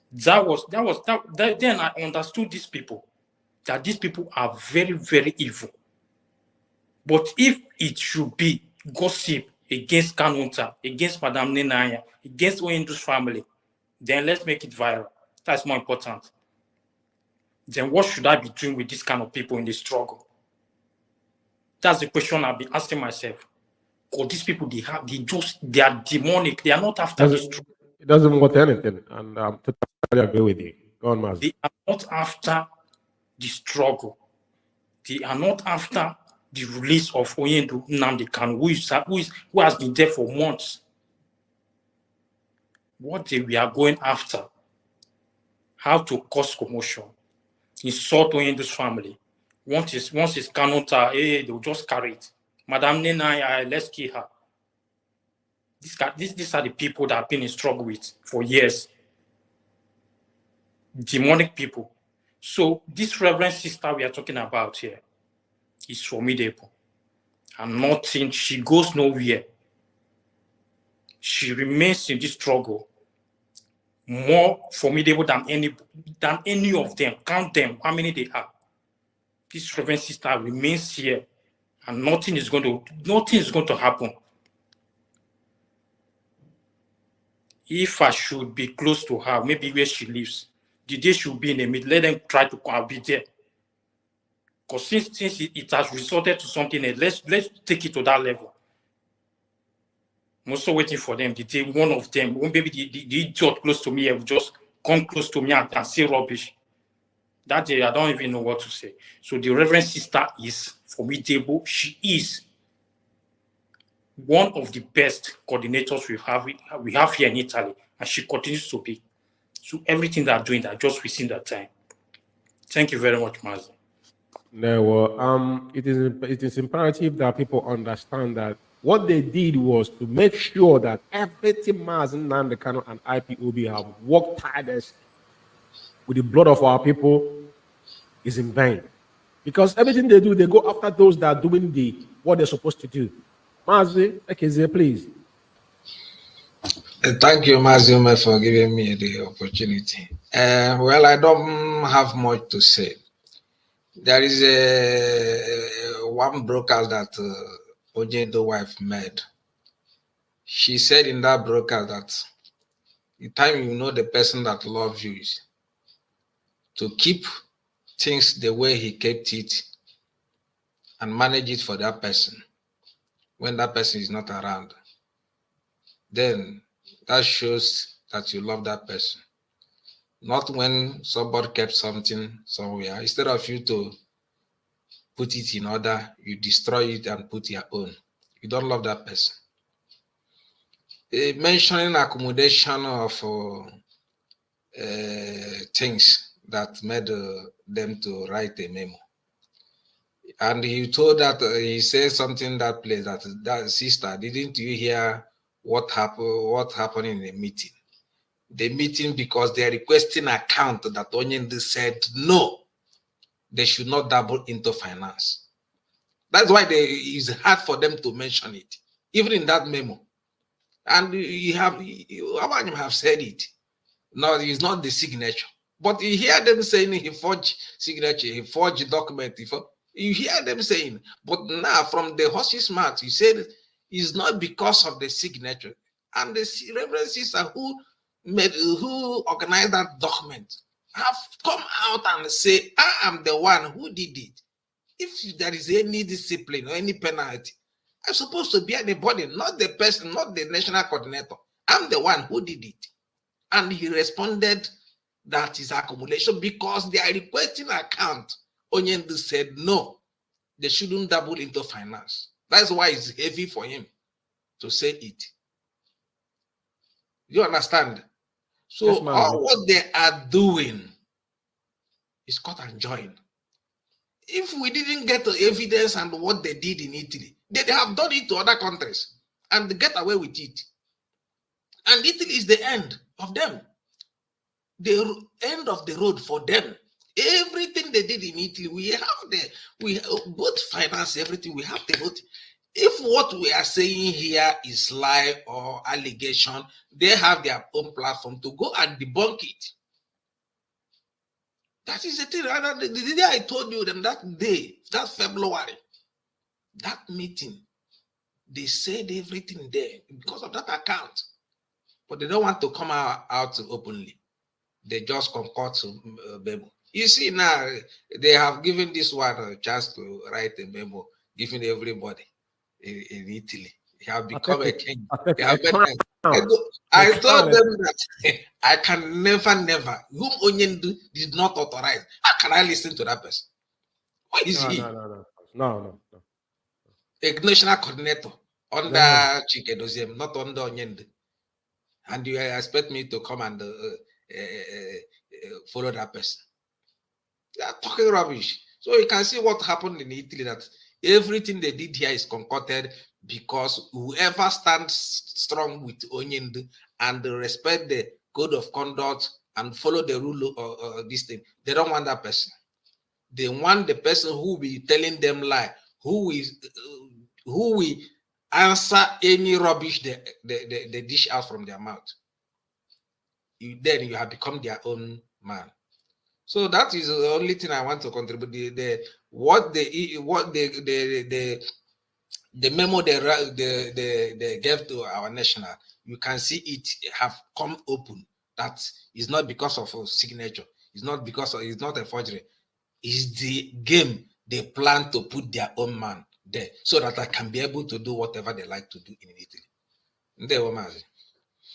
Speaker 5: Then I understood these people, that these people are very, very evil. But if it should be gossip against Kanunta, against Madame Nenaya, against Oyendu's family, then let's make it viral. That's more important. Then what should I be doing with this kind of people in the struggle? That's the question I've been asking myself. Because these people, they are demonic. They are not after this struggle.
Speaker 3: It doesn't want anything, and I'm totally agree with you. Go on, Mazi.
Speaker 5: They are not after the struggle. They are not after the release of Oyendu Nnamdi Kanu, who has been there for months. What we are going after, how to cause commotion, insult Oyendu's family. Once it's Kanunta, they'll just carry it. Madame Nena, let's kill her. These are the people that I've been in struggle with for years. Demonic people. So this Reverend Sister we are talking about here is formidable. And nothing, she goes nowhere. She remains in this struggle more formidable than any of them. Count them, how many they are. This Reverend Sister remains here, and nothing is going to happen. If I should be close to her, maybe where she lives, the day she'll be in the middle, let them try to I'll be there. Because since it has resorted to something else, let's take it to that level. I'm also waiting for them. The day one of them, maybe the idiot close to me will just come close to me and say rubbish. That day, I don't even know what to say. So the Reverend Sister is formidable. She is one of the best coordinators we have here in Italy, and she continues to be. So everything they're doing, they're just wasting their time. Thank you very much, Mazi.
Speaker 3: No, well, it is imperative that people understand that what they did was to make sure that everything Mazen, Nandekano, and IPOB have worked tirelessly with the blood of our people is in vain. Because everything they do, they go after those that are doing what they're supposed to do. Mazi, okay, please.
Speaker 6: Thank you, Maziume, for giving me the opportunity. Well, I don't have much to say. There is one broadcast that Ojedo wife made. She said in that broadcast that the time you know the person that loves you is to keep things the way he kept it and manage it for that person when that person is not around. Then that shows that you love that person. Not when somebody kept something somewhere. Instead of you to put it in order, you destroy it and put your own. You don't love that person. Mentioning accommodation of things that made them to write a memo. And he told that, he said something that place that sister, didn't you hear what happened in the meeting? The meeting, because they're requesting account that Onyendu said no, they should not double into finance. That's why it's hard for them to mention it, even in that memo. And you have said it. No, it's not the signature. But you hear them saying he forged signature, he forged document. You hear them saying, but now from the horse's mouth, you said it's not because of the signature. And the Reverend Sister who organized that document have come out and say, I am the one who did it. If there is any discipline or any penalty, I'm supposed to be anybody, not the person, not the national coordinator. I'm the one who did it. And he responded that is accumulation because they are requesting account. Onyendu said no, they shouldn't double into finance. That's why it's heavy for him to say it. You understand? So yes, all what they are doing is cut and join. If we didn't get the evidence and what they did in Italy, they have done it to other countries and they get away with it. And Italy is the end of them. The end of the road for them. Everything they did in Italy, we have both finance, everything, we have the both. If what we are saying here is lie or allegation, they have their own platform to go and debunk it. That is the thing. The day I told you them that day, that February, that meeting, they said everything there because of that account. But they don't want to come out openly. They just concord to memo. You see now, they have given this one a chance to write a memo, giving everybody in Italy. They have become a king. I told them that I can never, whom Onyendu did not authorize. How can I listen to that person? Who is he?
Speaker 3: No.
Speaker 6: A national coordinator under Chike, not under Onyendu. And you expect me to come and follow that person? They are talking rubbish. So you can see what happened in Italy, that everything they did here is concocted because whoever stands strong with Onyendu and respect the code of conduct and follow the rule of this thing, they don't want that person. They want the person who will be telling them lie, who will answer any rubbish they dish out from their mouth. Then you have become their own man. So that is the only thing I want to contribute. The memo they gave to our national, you can see it have come open. That is not because of a signature. It's not because of, it's not a forgery. It's the game they plan to put their own man there so that I can be able to do whatever they like to do in Italy.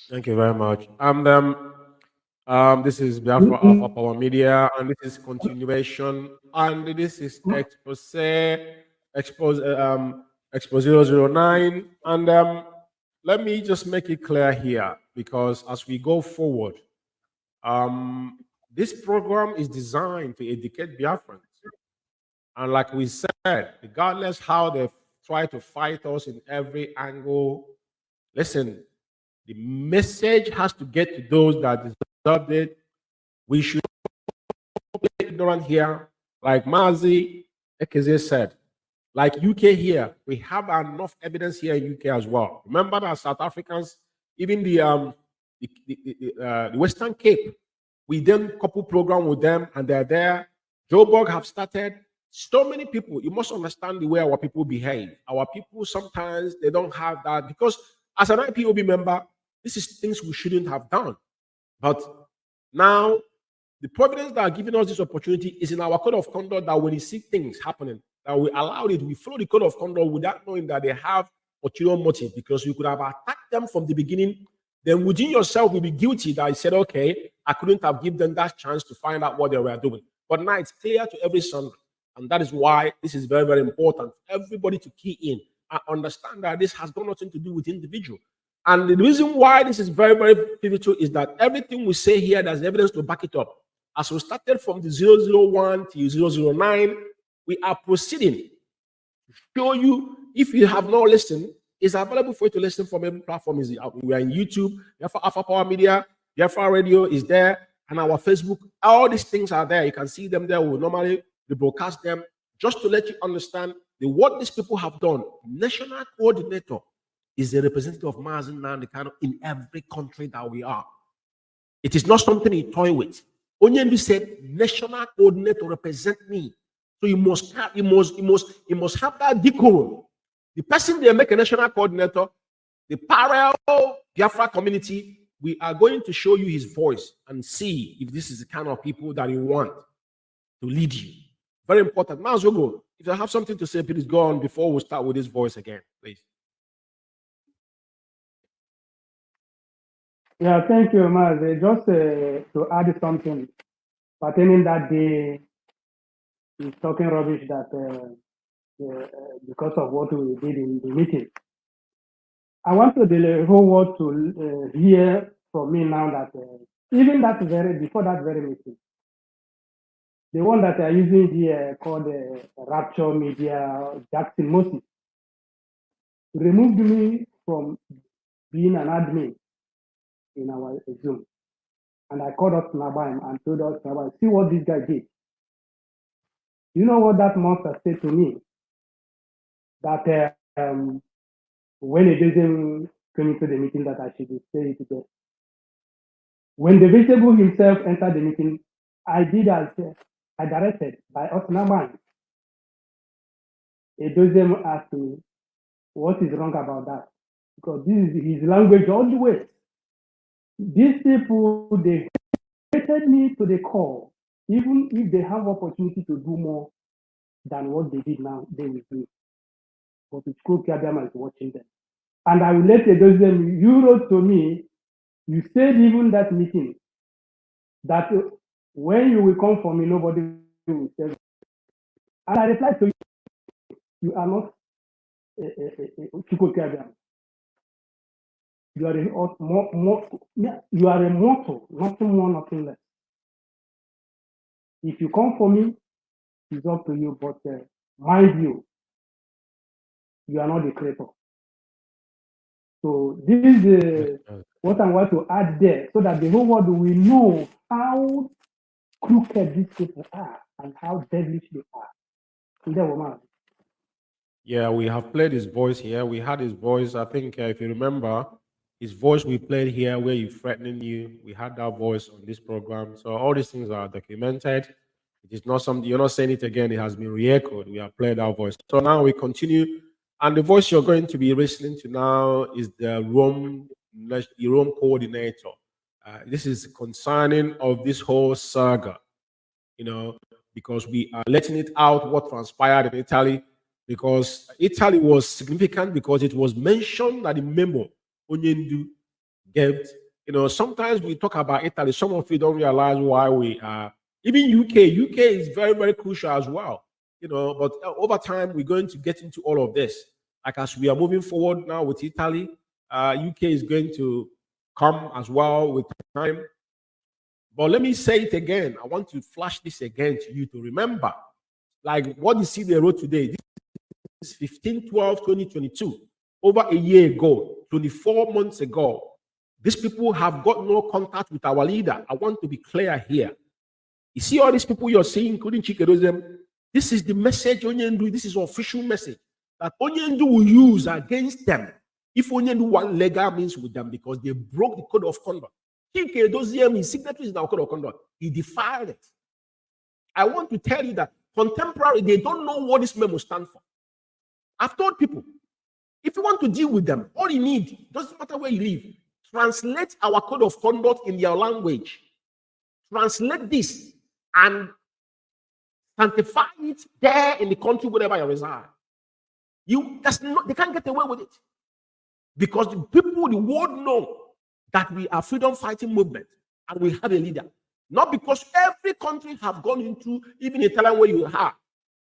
Speaker 3: Thank you very much. This is Biafra Alpha Power Media, and this is continuation, and this is Expose 009. And let me just make it clear here, because as we go forward, This program is designed to educate Biafrans. And like we said, regardless how they try to fight us in every angle, listen, the message has to get to those that deserve it. We should not be ignorant here. Like Mazi Ekeze said, like UK here, we have enough evidence here in UK as well. Remember that South Africans, even the Western Cape, we then couple program with them and they're there. Joburg have started. So many people, you must understand the way our people behave. Our people sometimes they don't have that because as an IPOB member, this is things we shouldn't have done. But now the providence that are giving us this opportunity is in our code of conduct that when you see things happening, that we allow it, we follow the code of conduct without knowing that they have ulterior motive because you could have attacked them from the beginning. Then within yourself will be guilty that I said, okay, I couldn't have given them that chance to find out what they were doing. But now it's clear to every son. And that is why this is very, very important. Everybody to key in and understand that this has got nothing to do with individual. And the reason why this is very, very pivotal is that everything we say here, there's evidence to back it up. As we started from the 001 to 009, we are proceeding to show you. If you have not listened, it's available for you to listen from every platform. We are in YouTube, Alpha Power Media, Biafra Radio is there, and our Facebook. All these things are there. You can see them there. We normally broadcast them just to let you understand what these people have done. National coordinator is a representative of Mazen Nandekano in every country that we are. It is not something you toy with. Onyendu said, national coordinator represent me. So you must have that decorum. The person they make a national coordinator, the parallel Biafra community, we are going to show you his voice and see if this is the kind of people that you want to lead you. Very important. Now, Zogo, if you have something to say, please go on before we start with this voice again, please.
Speaker 4: Yeah, thank you, Maz. Just to add something pertaining that day, he's talking rubbish that because of what we did in the meeting. I want the whole world to hear from me now that even before that very meeting, the one that are using here called Rapture Media, Jackson Moses, removed me from being an admin in our Zoom. And I called up Nabaim and told us, Nabaim, see what this guy did. You know what that monster said to me? That when a doesn't came into the meeting that I should say it today. When the vegetable himself entered the meeting, I did as I directed by Osnaman. A dozen asked me, what is wrong about that? Because this is his language all the way. These people, they hated me to the core. Even if they have opportunity to do more than what they did now, they will do. But the school Kiabama is watching them. And I will let a dozen, you wrote to me, you said even that meeting, that when you will come for me, nobody will tell you. And I replied to you, you are not Chukwu Kiabama. You are you are a mortal, nothing more, nothing less. If you come for me, it's up to you, but mind you, you are not the creator. So this is what I want to add there, so that the whole world will know how crooked these people are and how devilish they are.
Speaker 3: Yeah, we have played his voice here. We had his voice. I think if you remember, his voice we played here where he threatening you. We had that voice on this program. So all these things are documented. It is not something, you're not saying it again. It has been re-echoed. We have played our voice. So now we continue. And the voice you're going to be listening to now is the Rome coordinator. This is concerning of this whole saga, because we are letting it out what transpired in Italy, because Italy was significant because it was mentioned that the memo Onyendu gave. Sometimes we talk about Italy. Some of you don't realize why we are. Even UK is very, very crucial as well. But over time, we're going to get into all of this. Like as we are moving forward now with Italy, UK is going to come as well with time. But let me say it again. I want to flash this again to you to remember. Like what you see they wrote today. This is 15/12/2022. Over a year ago, 24 months ago. These people have got no contact with our leader. I want to be clear here. You see all these people you're seeing, including Chikedozem, this is the message Onyendu, this is official message that Onyendu will use against them if Onyendu want legal means with them because they broke the code of conduct. Chikedozem, his signature is in our code of conduct. He defied it. I want to tell you that contemporary, they don't know what this memo stands for. I've told people, if you want to deal with them, all you need, doesn't matter where you live, translate our code of conduct in their language. Translate this and sanctify it there in the country wherever you reside. They can't get away with it. Because the people, the world know that we are freedom fighting movement and we have a leader. Not because every country have gone into, even Italian where you have,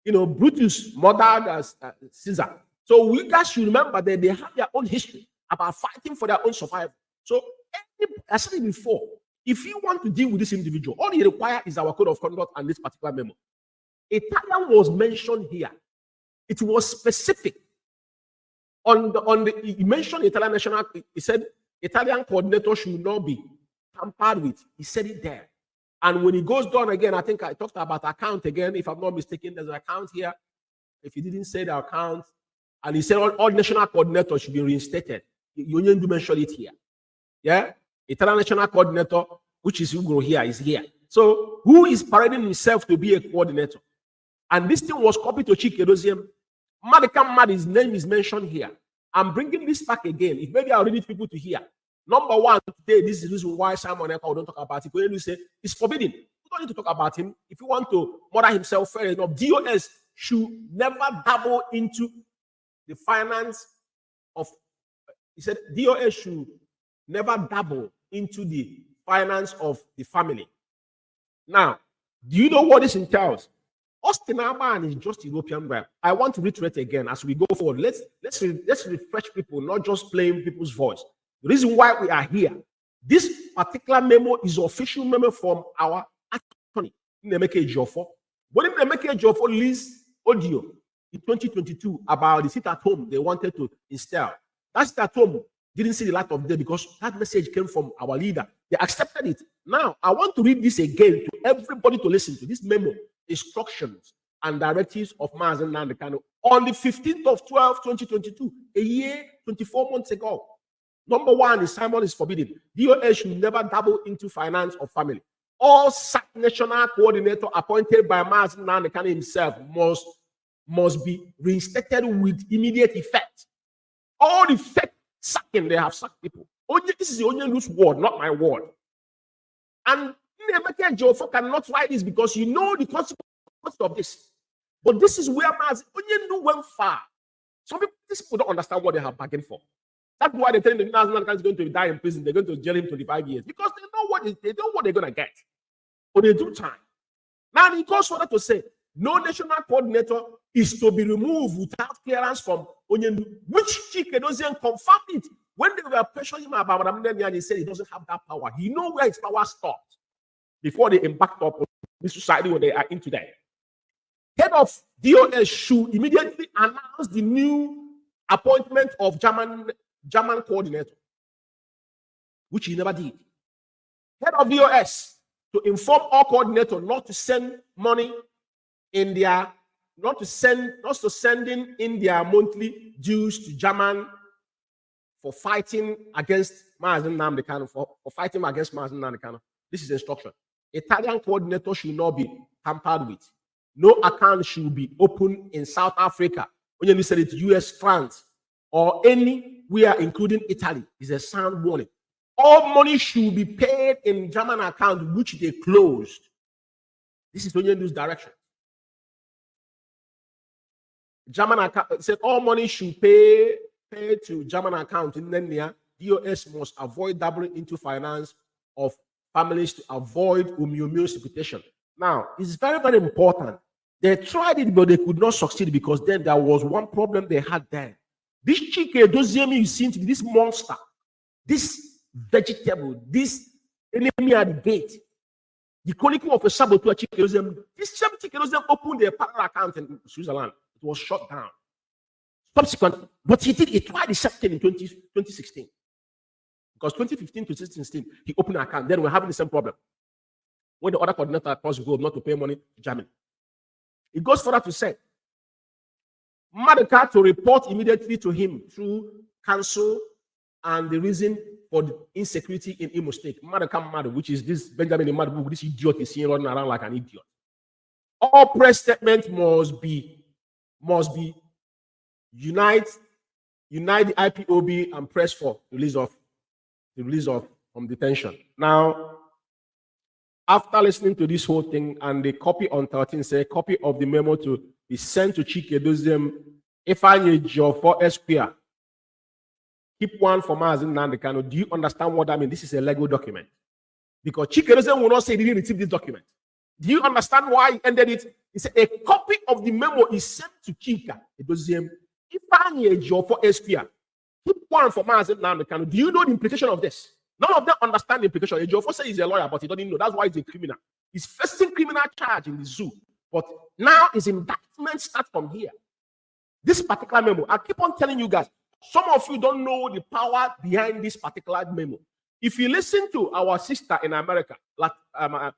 Speaker 3: Brutus murdered as Caesar. So we guys should remember that they have their own history about fighting for their own survival. So, I said it before, if you want to deal with this individual, all you require is our code of conduct and this particular memo. Italian was mentioned here. It was specific. He mentioned Italian national, he said Italian coordinator should not be tampered with. He said it there. And when he goes down again, I think I talked about account again. If I'm not mistaken, there's an account here. If he didn't say the account, and he said all national coordinators should be reinstated. Union do mention it here. Yeah? Italian national coordinator, which is Ugo here, is here. So who is parading himself to be a coordinator? And this thing was copied to Chikedoziem. Madikam his name is mentioned here. I'm bringing this back again. If maybe I'll read it for people to hear. Number one, today, this is the reason why Simon Ekpa don't talk about it. When you say it's forbidden, you don't need to talk about him. If you want to murder himself, fair enough. DOS should never dabble into the finance of, he said, DOS should never dabble into the finance of the family. Now, do you know what this entails? Austin Arman is just European bribe. I want to reiterate again as we go forward. Let's refresh people, not just playing people's voice. The reason why we are here, this particular memo is official memo from our attorney, Nemeke Ejiofor. When Nemeke Ejiofor released audio in 2022 about the sit at home they wanted to install, that sit at home didn't see the light of day because that message came from our leader. They accepted it. Now, I want to read this again to everybody to listen to this memo, instructions and directives of Mazen Nnamdi Kanu on the 15th of 12/2022, a year, 24 months ago. Number one is Simon is forbidden. DOS should never dabble into finance of family. All SAC national coordinator appointed by Mazen Nnamdi Kanu himself must be reinstated with immediate effect. All the fake sacking, they have sacked people. This is the Onyendu's word, not my word. And Nemeke Ejiofor cannot write this because you know the consequence of this. But this is where Mazen Onyendu went far. Some people, these people don't understand what they have bargained for. That's why they're telling the Mazen is going to die in prison. They're going to jail him 25 years because they know what they're going to get. But they do time. Now he goes further to say, no national coordinator is to be removed without clearance from Onyendu, which Chikedoziem confirmed it. When they were pressuring him about Ramdeni, he said he doesn't have that power. He knows where his power stopped before they embarked up on this society where they are in today. Head of DOS should immediately announce the new appointment of German coordinator, which he never did. Head of DOS to inform all coordinators not to send money in their, not to sending in their monthly dues to German for fighting against Mazen Nnamdi Kanu, for fighting against Mazen Nnamdi Kanu. This is instruction. Italian coordinator should not be tampered with. No account should be opened in South Africa. When you said it, US, France, or anywhere, including Italy, is a sound warning. All money should be paid in German account, which they closed. This is Onyendu's direction. German account said all money should pay to German account. In India, DOS must avoid doubling into finance of families to avoid umumio's reputation. Now, it's very, very important. They tried it, but they could not succeed because then there was one problem they had then. This Chikedoziem you seem to be this monster, this vegetable, this enemy at the gate. The Chronicle of a Saboteur Chikerozium. This same Chikerozium opened a parallel account in Switzerland. It was shut down. Subsequently, but he tried the same thing in 2016. Because 2015 to 2016, he opened an account. Then we're having the same problem. When the other coordinator across the globe not to pay money to Germany. It goes further to say, Maduka to report immediately to him through counsel and the reason for the insecurity in Imo State. Maduka Madu, which is this Benjamin Madu, this idiot is seen running around like an idiot. All press statements must be unite the IPOB and press for release of from detention. Now, after listening to this whole thing and the copy on 13 say copy of the memo to be sent to Chikedozium Ifeanyi Ejiofor Esquire. Keep one for Maazị Nnamdi Kanu. Do you understand what that means? This is a legal document. Because Chikedozium will not say he didn't receive this document. Do you understand why he ended it? He said a copy of the memo is sent to Chikedozium Ifeanyi Ejiofor Esquire. Keep one for Maazị Nnamdi Kanu. Do you know the implication of this? None of them understand the implication. Ejiofor says he's a lawyer, but he doesn't know. That's why he's a criminal. He's facing criminal charge in the zoo. But now his indictment starts from here. This particular memo, I keep on telling you guys, some of you don't know the power behind this particular memo. If you listen to our sister in America, Latina,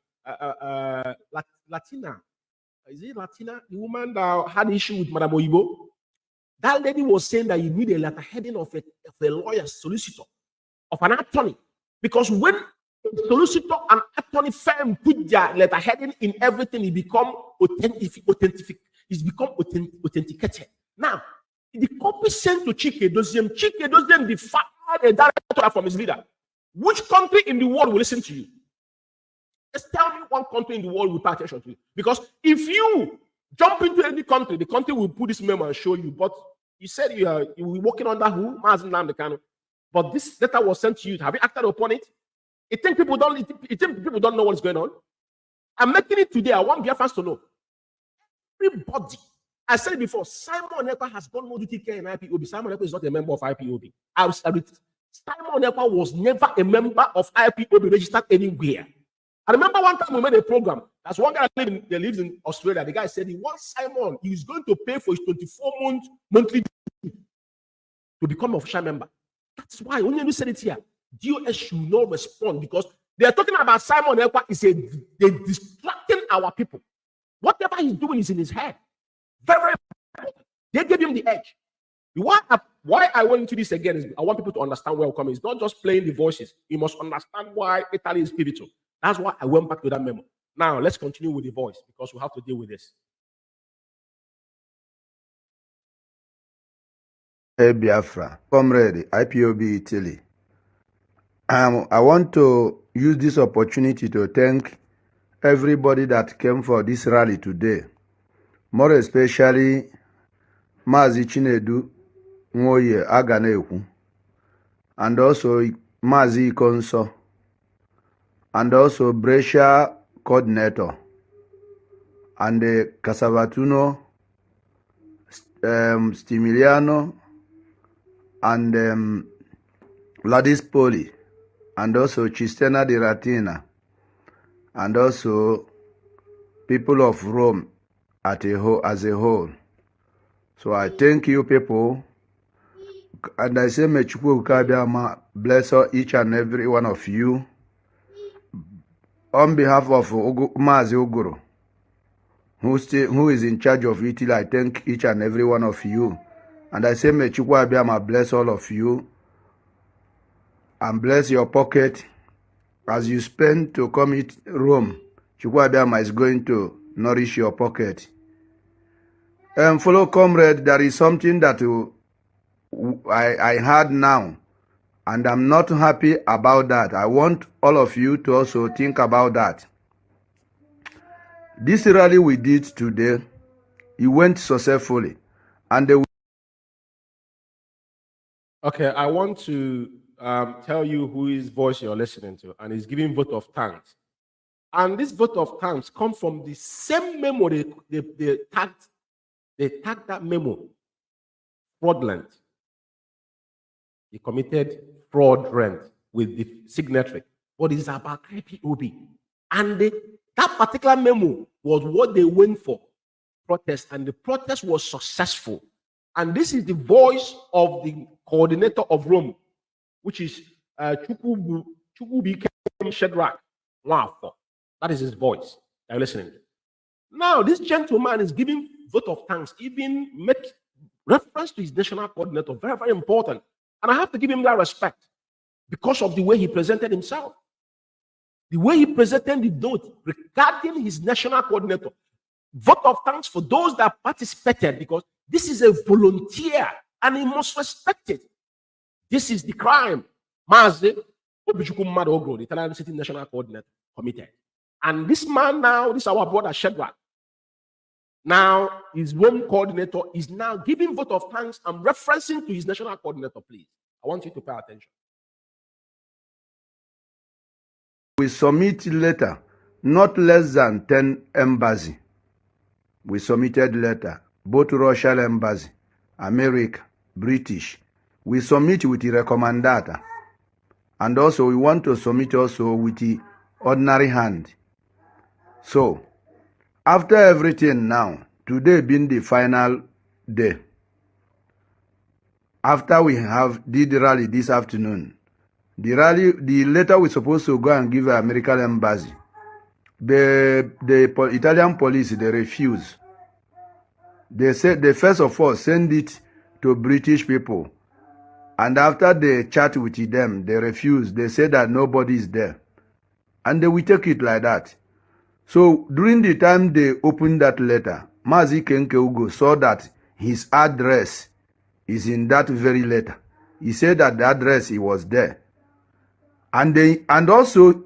Speaker 3: is it Latina? The woman that had issue with Madam Oyibo, that lady was saying that you need a letter heading of a lawyer, solicitor, of an attorney. Because when the solicitor and attorney firm put their letter heading in everything, it become authenticated. Now, the copy sent to Chikedozium defied a director from his leader. Which country in the world will listen to you? Just tell me one country in the world will pay attention to you. Because if you jump into any country, the country will put this memo and show you. But you said you were working under who? Maazị Nnamdi Kanu. But this letter was sent to you. Have you acted upon it? You think people don't know what's going on? I'm making it today. I want Biafrans to know. Everybody. I said it before. Simon Ekpa has done no duty care in IPOB. Simon Ekpa is not a member of IPOB. Simon Ekpa was never a member of IPOB registered anywhere. I remember one time we made a program. That's one guy that lives in Australia. The guy said he wants Simon. He is going to pay for his 24-month monthly to become an official member. That's why when you said it here, DOS should not respond because they are talking about Simon Ekpa they're distracting our people. Whatever he's doing is in his head. Very, very important. They gave him the edge. Why I went into this again is I want people to understand where we're coming. It's not just playing the voices. You must understand why Italy is pivotal. That's why I went back to that memo. Now, let's continue with the voice because we have to deal with this.
Speaker 10: Hey Biafra, comrade, IPOB Italy. I want to use this opportunity to thank everybody that came for this rally today. More especially Maazị Chinedu Nwoye Aganeku, and also Maazị Ikonso, and also Brescia coordinator, and the Casavatuno, Stimiliano, and Vladis Poli, and also Cistena di Ratina, and also people of Rome as a whole. So I thank you people, and I say may Chukwu Kabiama bless each and every one of you. On behalf of Maazị Uguru, who is in charge of Italy, I thank each and every one of you. And I say may Chukwu Kabiama bless all of you and bless your pocket as you spend to come to Rome. Chukwu Kabiama is going to nourish your pocket. And fellow comrade, there is something that I heard now, and I'm not happy about that. I want all of you to also think about that. This rally we did today, it went successfully, and
Speaker 3: Okay, I want to tell you whose voice you're listening to, and he's giving vote of thanks. And this vote of thanks comes from the same memo they tagged. They tagged that memo fraudulent. He committed fraud rent with the signatory. But it's about IPOB. And That particular memo was what they went for, protest, and the protest was successful. And this is the voice of the coordinator of Rome, which is Chukwubi Shedrack Nwafo. That is his voice. Are you listening? Now, this gentleman is giving vote of thanks, even make reference to his national coordinator, very, very important. And I have to give him that respect because of the way he presented himself. The way he presented the note regarding his national coordinator. Vote of thanks for those that participated, because this is a volunteer and he must respect it. This is the crime. Mazi Obichukwu Mmadụ Ogro, the Italian City National Coordinator, committed. And this man now, this our brother Shedrack, now his home coordinator is now giving vote of thanks and referencing to his national coordinator. Please, I want you to pay attention.
Speaker 10: We submit letter, not less than 10 embassy. We submitted letter, both Russian embassy, America, British. We submit with the recommendata. And also we want to submit also with the ordinary hand. So, after everything now, today being the final day, after we have did the rally this afternoon, the letter we're supposed to go and give the American embassy, the Italian police, they refuse. They said they first of all send it to British people. And after they chat with them, they refuse. They say that nobody is there. And they will take it like that. So during the time they opened that letter, Mazi Kenke Ugo saw that his address is in that very letter. He said that the address he was there. And also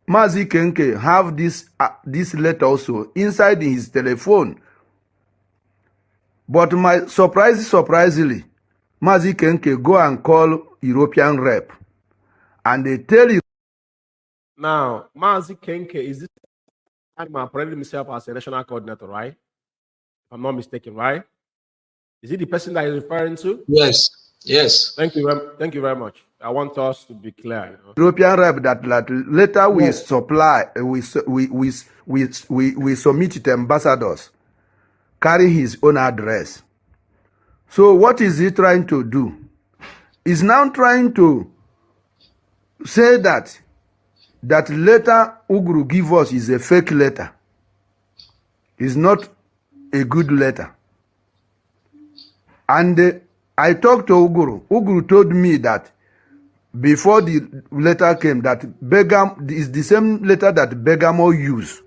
Speaker 10: Mazi Kenke have this letter also inside his telephone. But surprisingly, Mazi Kenke go and call European rep. And they tell you.
Speaker 3: Now, Mazi Kenke, is this time I paraded himself as a national coordinator, right? If I'm not mistaken, right? Is it the person that he's referring to?
Speaker 6: Yes. Yes.
Speaker 3: Thank you very much. I want us to be clear. You know?
Speaker 10: European rep that later we supply, we submit to ambassadors, carry his own address. So what is he trying to do? He's now trying to say that letter Uguru give us is a fake letter. It's not a good letter. And I talked to Uguru. Uguru told me that before the letter came, that Begam is the same letter that Begamo used.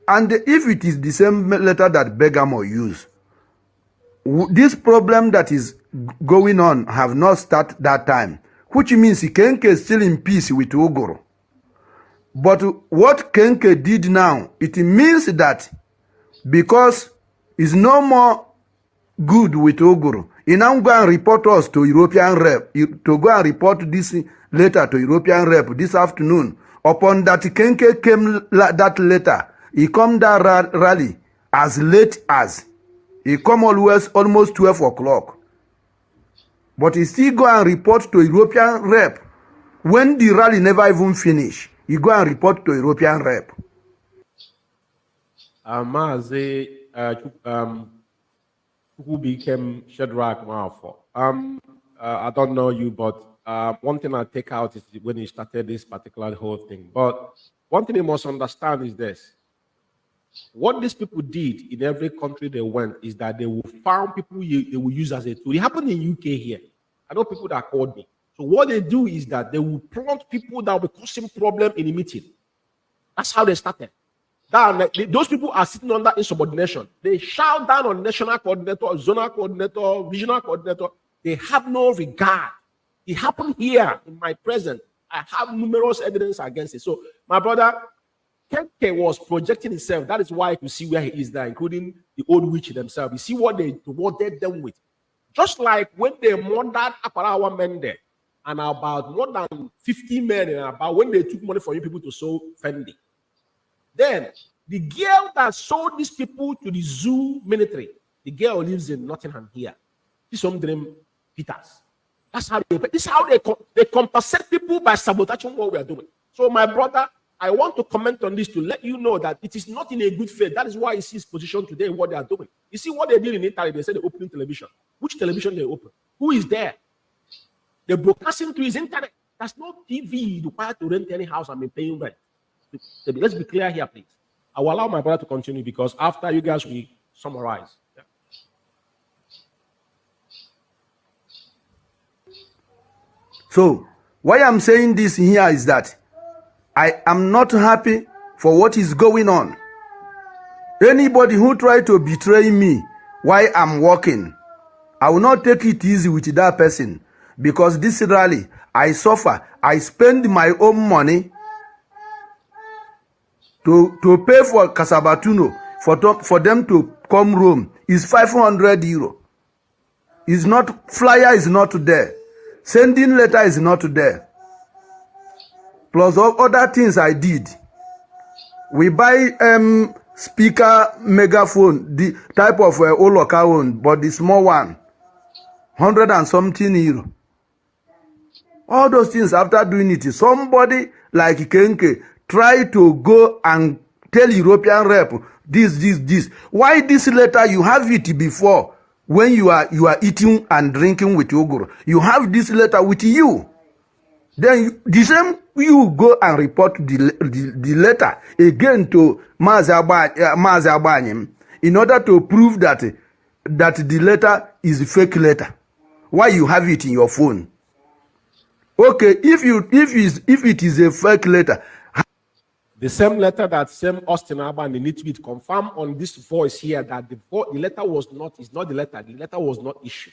Speaker 10: And if it is the same letter that Begamo used, this problem that is going on have not started that time, which means Kenke is still in peace with Uguru. But what Kenke did now, it means that because it's no more good with Uguru, he now go and report us to European rep, to go and report this letter to European rep this afternoon. Upon that Kenke came that letter, he come that rally as late as, he come always almost 12 o'clock. But he still go and report to European rep. When the rally never even finish, he go and report to European rep.
Speaker 3: Who became Shedrack Nwafo. I don't know you, but one thing I take out is when he started this particular whole thing. But one thing you must understand is this. What these people did in every country they went is that they will find people they will use as a tool. It happened in UK here. I know people that called me. So what they do is that they will prompt people that will be causing problem in a meeting. That's how they started. Those people are sitting under insubordination. They shout down on national coordinator, zonal coordinator, regional coordinator. They have no regard. It happened here in my presence. I have numerous evidence against it. So my brother Kenke was projecting himself. That is why you see where he is there, including the old witch themselves. You see what they rewarded them with. Just like when they murdered Aparawa men there, and about more than 50 men, and about when they took money from you people to sow Fendi. Then the girl that sold these people to the zoo military, the girl lives in Nottingham here. This home dream Peters. That's how they compensate people by sabotaging what we are doing. So my brother, I want to comment on this to let you know that it is not in a good faith. That is why you see his position today, what they are doing. You see what they did in Italy, they said they're opening television. Which television they open? Who is there? They're broadcasting to his internet. There's no TV required to rent any house and be paying rent. Let's be clear here, please. I will allow my brother to continue because after you guys will summarize. Yeah.
Speaker 10: So, why I'm saying this here is that I am not happy for what is going on. Anybody who try to betray me while I'm working, I will not take it easy with that person, because this rally, I suffer. I spend my own money to pay for Casabatuno, for them to come Rome, is 500 euro. Is not, flyer is not there. Sending letter is not there. Plus all other things I did. We buy speaker megaphone, the type of Oloka one, but the small one, 100 and something euro. All those things, after doing it, somebody like Kenke try to go and tell European rep this. Why this letter? You have it before when you are eating and drinking with Ogoro. You have this letter with you. Then the same you go and report the letter again to Mazabanyim in order to prove that the letter is a fake letter. Why you have it in your phone? Okay, if it is a fake letter,
Speaker 3: the same letter that same Austin Abba need to be confirmed on this voice here that the letter is not the letter. The letter was not issued.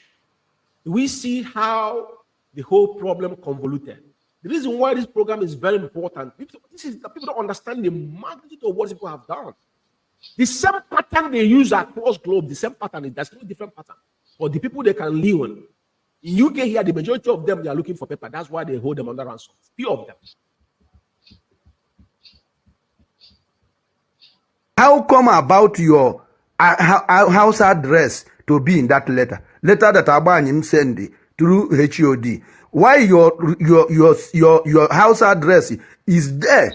Speaker 3: We see how the whole problem convoluted. The reason why this program is very important, people don't understand the magnitude of what people have done. The same pattern they use across globe, the same pattern, there's no different pattern. For the people they can live on. In UK here, the majority of them, they are looking for paper. That's why they hold them under ransom. Few of them.
Speaker 10: How come about your house address to be in that letter? Letter that Abanyim sent through HOD. Why your house address is there?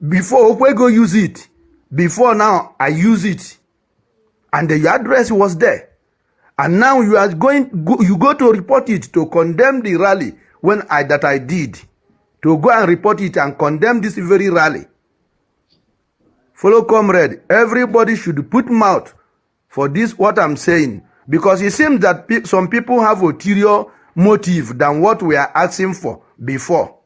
Speaker 10: Before Okwego use it. Before now, I use it. And the address was there. And now you are you go to report it to condemn the rally that I did. To go and report it and condemn this very rally. Follow comrade, everybody should put mouth for this, what I'm saying. Because it seems that some people have ulterior motive than what we are asking for before.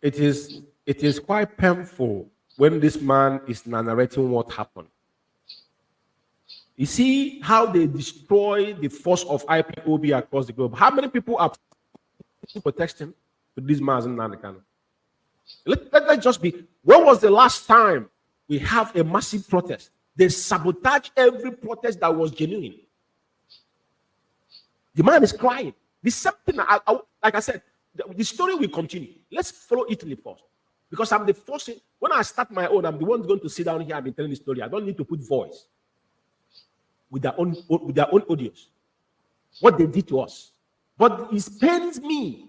Speaker 3: It is quite painful when this man is narrating what happened. You see how they destroy the force of IPOB across the globe. How many people are protesting to this man in Nanakano? Let just be. When was the last time we have a massive protest? They sabotage every protest that was genuine. The man is crying. The same thing, like I said, the story will continue. Let's follow Italy first. Because I'm the first, when I start my own, I'm the one going to sit down here and be telling the story. I don't need to put voice with their own audience. What they did to us. But it pains me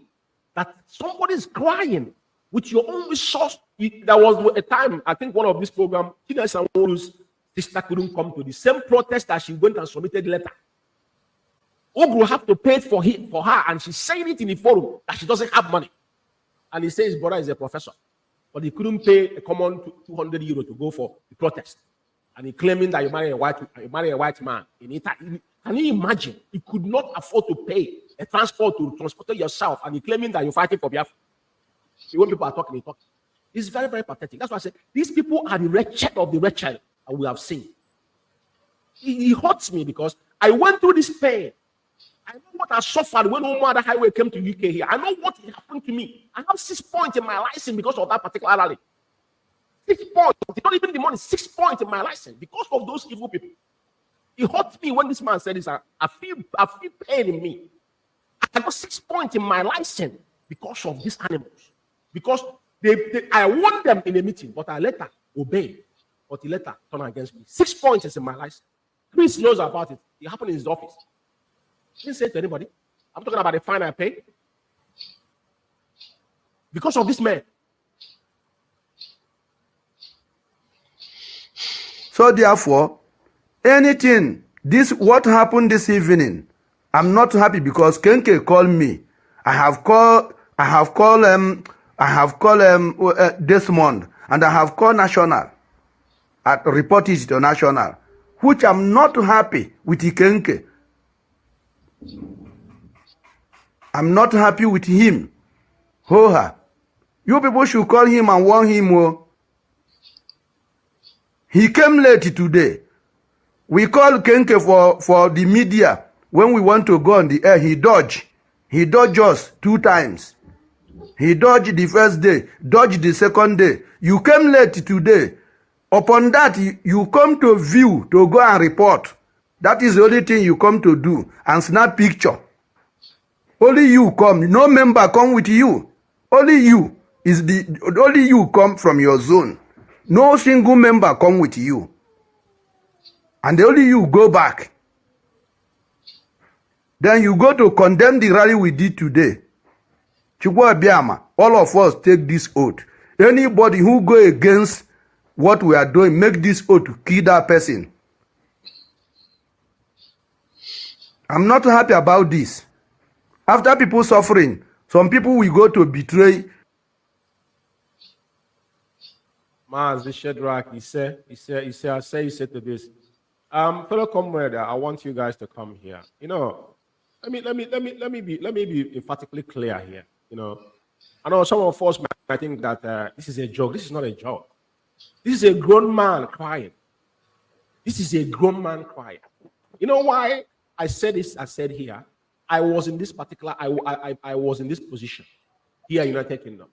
Speaker 3: that somebody is crying with your own resource. There was a time, I think one of this program, Tina Sanworu's sister couldn't come to the same protest that she went and submitted the letter. Ogru have to pay for her, and she's saying it in the forum that she doesn't have money. And he says his brother is a professor, but he couldn't pay a common 200 euro to go for the protest. And he claiming that you marry a white man in Italy. Can you imagine? He could not afford to pay a transport to transport yourself, and he claiming that you're fighting for Biafra. When people are talking, it's very, very pathetic. That's why I said these people are the wretched of the wretched that we have seen. It hurts me because I went through this pain. I know what I suffered when Omar Highway came to UK here. I know what happened to me. I have 6 points in my license because of that particular rally. 6 points. Not even the money. 6 points in my license because of those evil people. It hurt me when this man said this. I feel pain in me. I got 6 points in my license because of these animals. Because I won them in a meeting, but I later obeyed. But he later turned against me. 6 points is in my license. Chris knows about it. It happened in his office. He didn't say it to anybody. I'm talking about the fine I paid. because of this man.
Speaker 10: So therefore, anything, what happened this evening, I'm not happy because Kenke called me. I have called Desmond, and I have called National. I reported it to National, which I'm not happy with Kenke. I'm not happy with him. Hoha. You people should call him and warn him. Oh. He came late today. We called Kenke for the media. When we want to go on the air, he dodged. He dodged us 2 times. He dodged the first day, dodged the second day. You came late today. Upon that, you come to view, to go and report. That is the only thing you come to do, and snap picture. Only you come. No member come with you. Only you come from your zone. No single member come with you. And only you go back. Then you go to condemn the rally we did today. Chukwu Biama, all of us take this oath. Anybody who go against what we are doing, make this oath to kill that person. I'm not happy about this. After people suffering, some people will go to betray.
Speaker 3: Mazi Shedrack, he said to this. Fellow comrade, I want you guys to come here. You know, let me be emphatically clear here. You know, I know some of us might think that this is a joke. This is not a joke. This is a grown man crying. This is a grown man crying. You know why I said this? I said here. I was in this particular. I was in this position here in United Kingdom.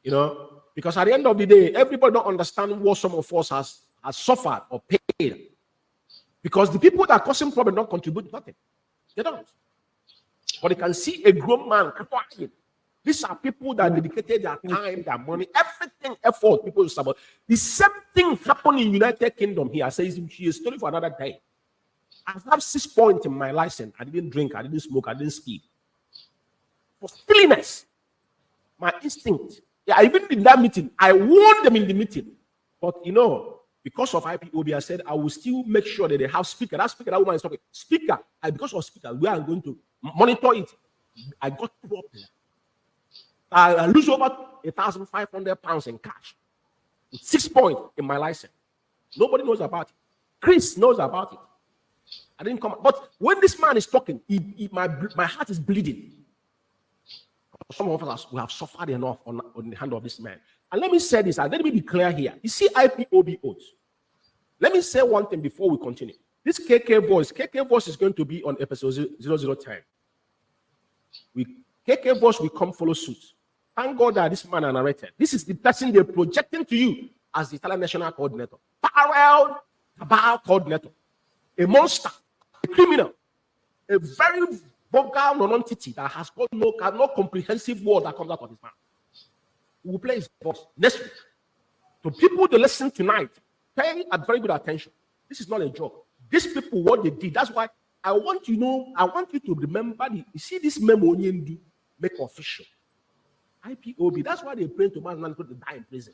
Speaker 3: You know, because at the end of the day, everybody don't understand what some of us has suffered or paid. Because the people that are causing problem don't contribute nothing. They don't. But they can see a grown man crying. These are people that dedicated their time, their money, everything, effort. People support. The same thing happened in United Kingdom here. I say it's a story for another day. I have 6 points in my license. I didn't drink, I didn't smoke, I didn't speak. For silliness, my instinct. Yeah, even in that meeting, I warned them in the meeting. But you know, because of IPOB, I said I will still make sure that they have speaker. That speaker, that woman is talking. Speaker, because of speaker, we are going to monitor it. I got problem. I lose over £1,500 in cash. With 6 points in my license. Nobody knows about it. Chris knows about it. I didn't come. But when this man is talking, my heart is bleeding. Some of us we have suffered enough on the hand of this man. And let me say this, and let me be clear here. You see IPOB oaths. Let me say one thing before we continue. This KK voice is going to be on episode 0010. KK voice will come follow suit. Thank God that this man are narrated. This is the person they're projecting to you as the Italian national coordinator. Parallel cabal coordinator. A monster, a criminal, a very vulgar non-entity that has got no comprehensive word that comes out of his mouth. We will play his voice next week. So people that listen tonight, pay very good attention. This is not a joke. These people, what they did, that's why I want you to remember, you see this memo do make official. IPOB, that's why they pray to man going to die in prison.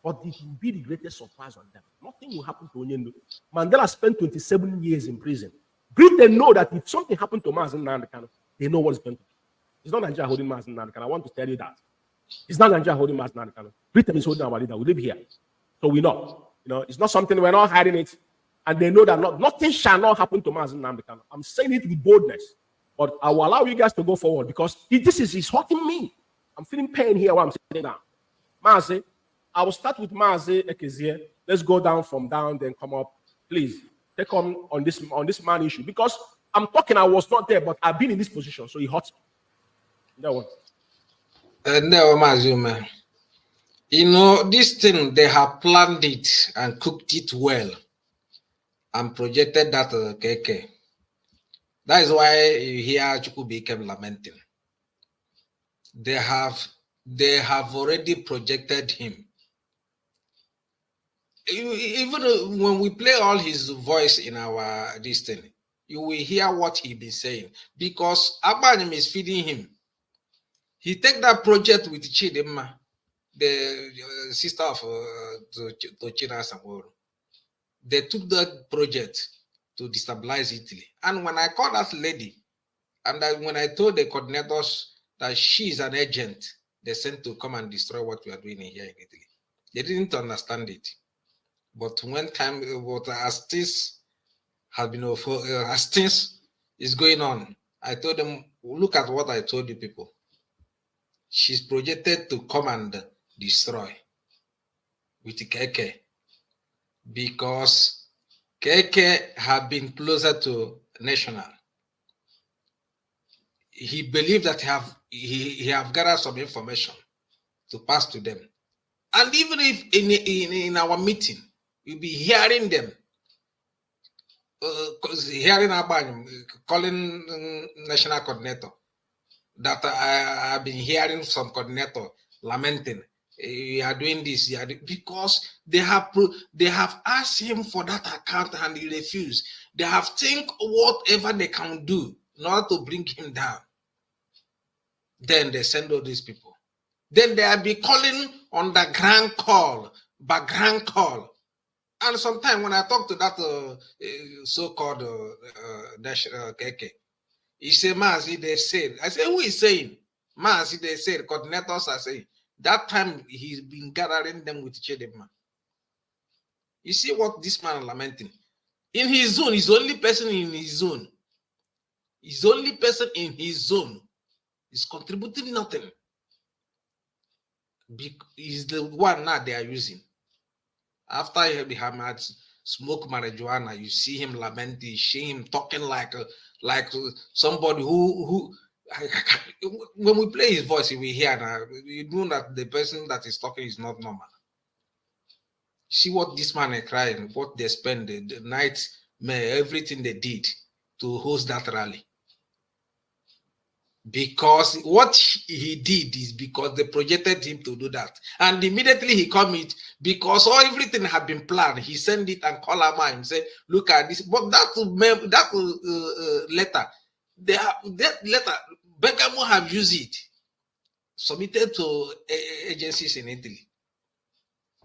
Speaker 3: But it will be the greatest surprise on them. Nothing will happen to Onyendo. Mandela spent 27 years in prison. Britain know that if something happened to Mazen Nandekano, they know what is going to be. It's not Nigeria holding Mazen Nandekano. I want to tell you that. It's not Nigeria holding Mazen Nandekano. Britain is holding our leader. We live here. So we know. You know, it's not something, we're not hiding it. And they know that nothing shall not happen to Mazen Nandekano. I'm saying it with boldness. But I will allow you guys to go forward because this is hurting me. I'm feeling pain here while I'm sitting down. Maze, I will start with Maze Ekezie. Let's go down from down, then come up. Please take on this man issue because I'm talking. I was not there, but I've been in this position, so it hurts me. That one.
Speaker 6: No, Mazuma. You know, this thing they have planned it and cooked it well, and projected that to KK. That is why you hear Chukwu became lamenting. They have already projected him. Even when we play all his voice in our this thing, you will hear what he be saying because Abanim is feeding him. He take that project with Chidema, the sister of Tochina Samoro. They took that project to destabilize Italy. And when I called that lady, and when I told the coordinators that she is an agent, they sent to come and destroy what we are doing here in Italy. They didn't understand it. But when time, as things has been as things is going on, I told them, look at what I told you people. She's projected to come and destroy with KK because KK have been closer to National. He believed that he have gathered some information to pass to them. And even if in our meeting, we'll be hearing them, hearing about calling national coordinator, that I have been hearing some coordinator lamenting, you are doing this, because they have asked him for that account and he refused. They have think whatever they can do in order to bring him down. Then they send all these people. Then they will be calling on the background call. And sometimes when I talk to that so-called KK, he say, Mazi, they said, I say, who is saying? Mazi, they said, coordinators are saying. That time he's been gathering them with Chedema. You see what this man is lamenting? In his zone, he's the only person in his zone. He's the only person in his zone. He's contributing nothing. He's the one now they are using. After he had smoke marijuana, you see him lamenting, you see him talking like somebody who when we play his voice, we hear now, you know that the person that is talking is not normal. See what this man is crying, what they spend the night, everything they did to host that rally. Because what he did is because they projected him to do that, and immediately he commit because everything had been planned. He sent it and called him and say, "Look at this." But that letter, that letter, Bergamo have used it, submitted to agencies in Italy.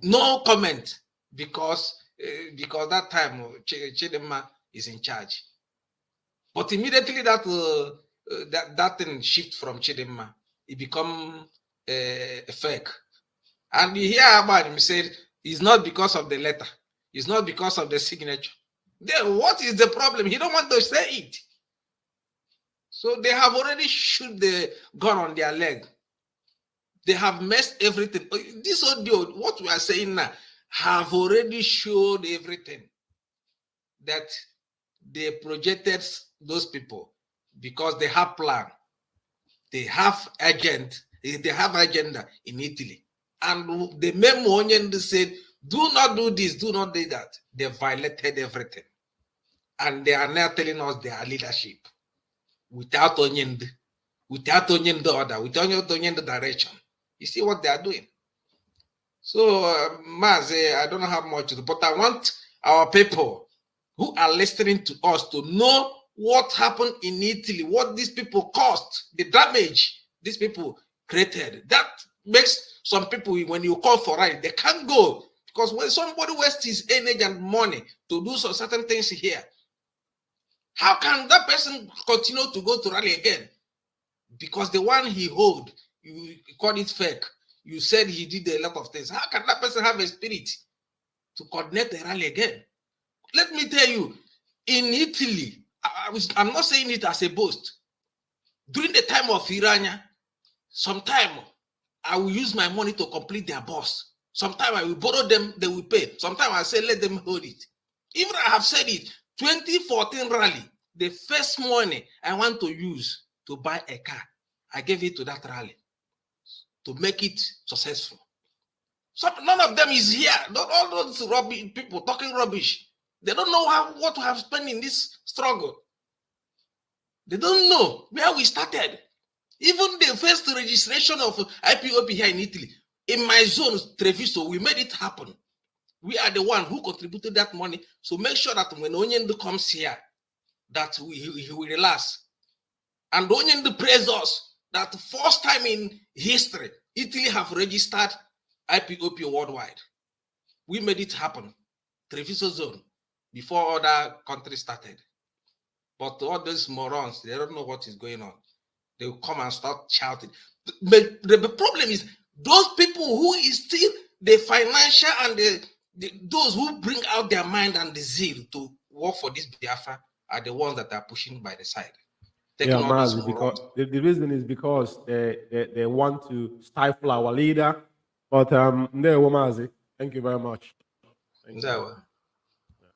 Speaker 6: No comment because that time Chidema is in charge. But immediately that thing shift from Chidema, it become a fake. And you hear about him said it's not because of the letter, it's not because of the signature. Then what is the problem? He don't want to say it. So they have already shoot the gun on their leg. They have messed everything. This audio, what we are saying now, have already showed everything that they projected those people. Because they have plan, they have agenda in Italy. And the memo said, do not do this, do not do that. They violated everything. And they are now telling us they are leadership. Without onion the order, without onion the direction. You see what they are doing. So, Maze, I don't have much to do, but I want our people who are listening to us to know what happened in Italy, what these people caused, the damage these people created. That makes some people, when you call for rally, they can't go. Because when somebody wastes his energy and money to do some certain things here, how can that person continue to go to rally again? Because the one he hold, you call it fake. You said he did a lot of things. How can that person have a spirit to coordinate the rally again? Let me tell you, in Italy, I'm not saying it as a boast. During the time of Irania, sometime I will use my money to complete their boss. Sometime I will borrow them, they will pay. Sometime I say, let them hold it. Even I have said it, 2014 rally, the first money I want to use to buy a car, I gave it to that rally to make it successful. So none of them is here. Not all those rubbish people talking rubbish. They don't know what to have spent in this struggle. They don't know where we started. Even the first registration of IPOP here in Italy, in my zone, Treviso, we made it happen. We are the one who contributed that money. So make sure that when Onyendo comes here, that he will relax. And Onyendo praise us that first time in history, Italy have registered IPOP worldwide. We made it happen. Treviso zone before other countries started. But all those morons, they don't know what is going on. They will come and start shouting. But the problem is those people who is still the financial and those who bring out their mind and the zeal to work for this Biafra are the ones that are pushing by the side.
Speaker 3: Yeah, Mazi, because the reason is because they want to stifle our leader. But Mazi, thank you very much. Thank you.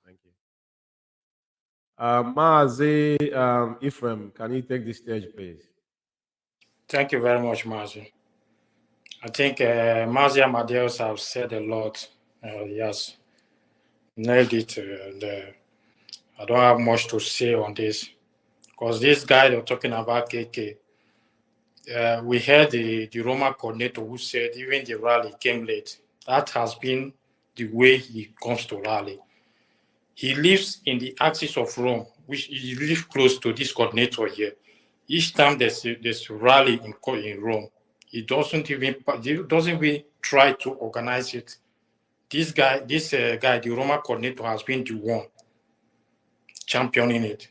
Speaker 3: Thank you. Mazi Ephraim, can you take the stage, please?
Speaker 5: Thank you very much, Mazi. I think Mazi Amadeus have said a lot. Yes, nailed it. I don't have much to say on this because this guy they're talking about KK. We heard the Roma coordinator who said even the rally came late. That has been the way he comes to rally. He lives in the axis of Rome, which he lives close to this coordinator here. Each time there's a rally in Rome, he doesn't even try to organize it. This guy, the Roma coordinator, has been the one championing it.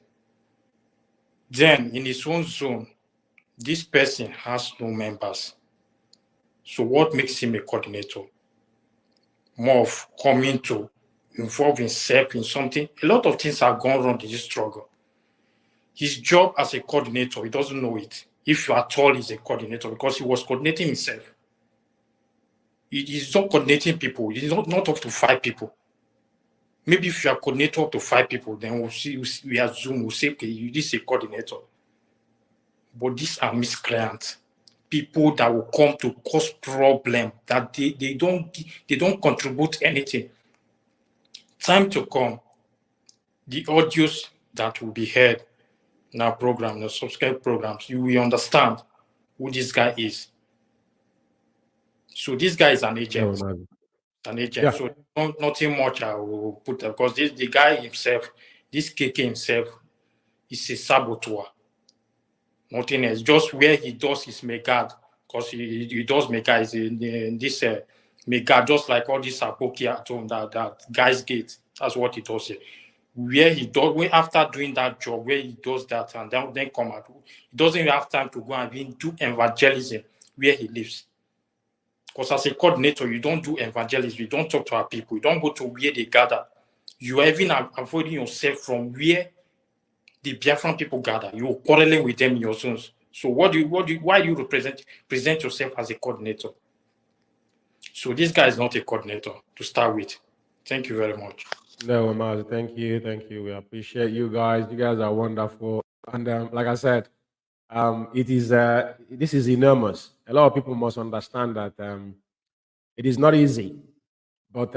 Speaker 5: Then in his own zone, this person has no members. So what makes him a coordinator? More of coming to involve himself in something. A lot of things have gone wrong in this struggle. His job as a coordinator, he doesn't know it. If at all he's a coordinator, because he was coordinating himself. He's not coordinating people. He's not up to 5 people. Maybe if you are coordinator up to 5 people, then we assume, we'll say, okay, this is a coordinator. But these are miscreants. People that will come to cause problem, that they don't contribute anything. Time to come, the audios that will be heard in our program, the subscribe programs, you will understand who this guy is. So this guy is an agent. An agent. Yeah. So nothing much I will put there, because the guy himself, this KK himself, is a saboteur. Nothing else. Just where he does his megad, because he does megad is in this megad, just like all this Aboki at home, that guy's gate. That's what he does here. Where he does, after doing that job, where he does that and then come out, he doesn't even have time to go and even do evangelism where he lives. Because as a coordinator, you don't do evangelism, you don't talk to our people, you don't go to where they gather. You are even avoiding yourself from where the Biafran people gather. You're quarreling with them in your zones. So why do you present yourself as a coordinator? So this guy is not a coordinator to start with. Thank you very much.
Speaker 3: No, Mazi, thank you. We appreciate you guys. You guys are wonderful. And like I said, this is enormous. A lot of people must understand that it is not easy. But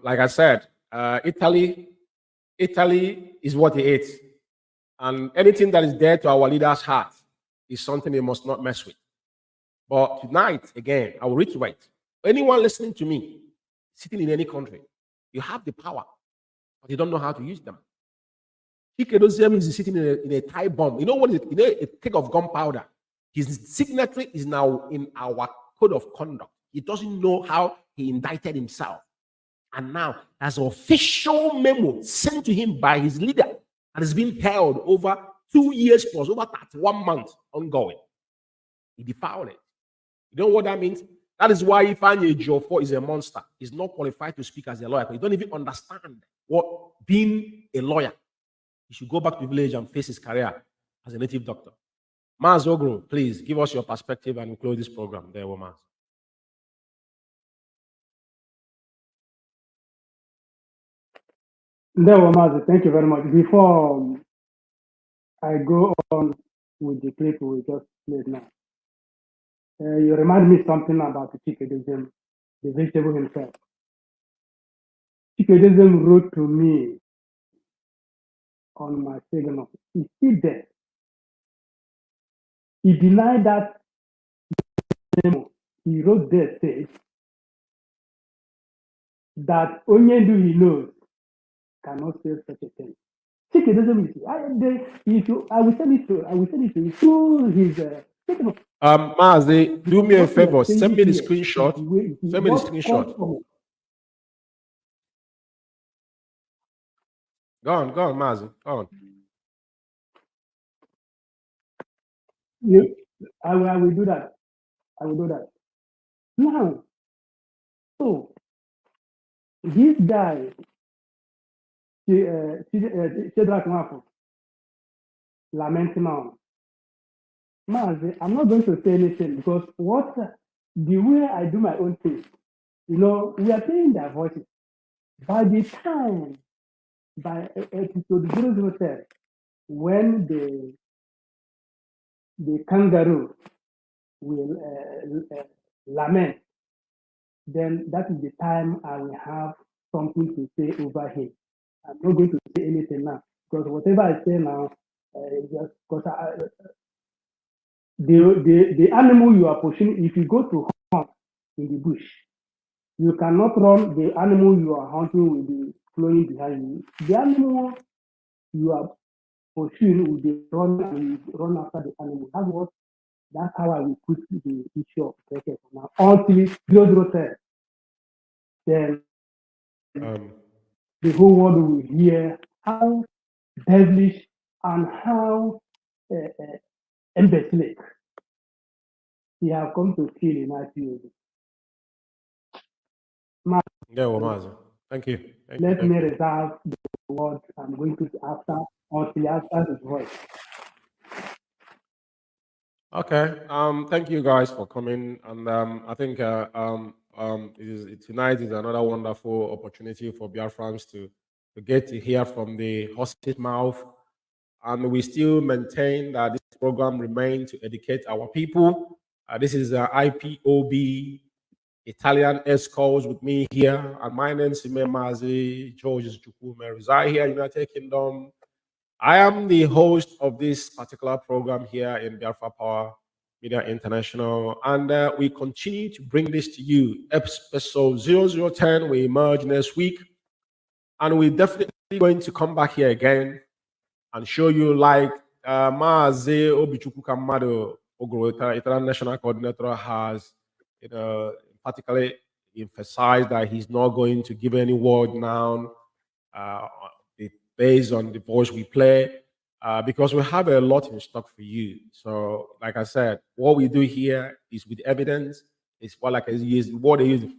Speaker 3: like I said, Italy is what it is. And anything that is dear to our leader's heart is something they must not mess with. But tonight, again, I will reiterate, anyone listening to me, sitting in any country, you have the power, but you don't know how to use them. Chikedoziem is sitting in a tie bomb. You know what? A keg of gunpowder. His signature is now in our code of conduct. He doesn't know how he indicted himself. And now, as an official memo sent to him by his leader, and it's been held over 2 years plus, over 31 months ongoing. He defiled it. You know what that means? That is why Ifeanyi Ejiofor is a monster. He's not qualified to speak as a lawyer. He don't even understand what being a lawyer. He should go back to the village and face his career as a native doctor. Maz Ogro, please give us your perspective and we'll close this program. There, Maz.
Speaker 4: Thank you very much. Before I go on with the clip we just played now, you remind me something about the Chikedezem, the vegetable himself. Chikedezem wrote to me on my signal. He's still there. He denied that memo. He wrote there, says that Onyendu he knows cannot say such a thing. I will send it to you through his
Speaker 3: Mazi, do me a
Speaker 4: What we are
Speaker 3: favor.
Speaker 4: saying
Speaker 3: Send me the
Speaker 4: here is
Speaker 3: screenshot.
Speaker 4: the way it is.
Speaker 3: Send me the
Speaker 4: What comes
Speaker 3: screenshot.
Speaker 4: from
Speaker 3: Go on, Mazi. Go on.
Speaker 4: you, I will do that. I will do that. Now, so this guy, Shadrach Mafo, lamenting now. Mazi, I'm not going to say anything because the way I do my own thing, we are playing their voices. By the time, by episode 007, when the kangaroo will lament, then that is the time I will have something to say over him. I'm not going to say anything now because whatever I say now, just because the animal you are pushing, if you go to hunt in the bush, you cannot run. The animal you are hunting will be flowing behind you. The animal you are pursuing will be run and run after the animal. That's how I will put the issue of cricket now. Until 007, then the whole world will hear how devilish and how imbecilic he have come to feel in IPOB.
Speaker 3: Yeah, well, Mazi. Thank you.
Speaker 4: Let me reserve the word I'm going to after until after his voice.
Speaker 3: Okay. Thank you guys for coming, and I think tonight is another wonderful opportunity for Biafrans to get to hear from the horse's mouth, and we still maintain that this program remains to educate our people. This is IPOB Italian Escorts with me here, and my name is Ime Mazi George Chukwume. Reside here in United Kingdom. I am the host of this particular program here in Biafra Power Media International, and we continue to bring this to you. Episode 0010 will emerge next week, and we're definitely going to come back here again and show you like Maaze Obichukwu Kamado Ogoro, International Coordinator, has particularly emphasized that he's not going to give any word now. Based on the voice we play, because we have a lot in stock for you. So, like I said, what we do here is with evidence. It's what they use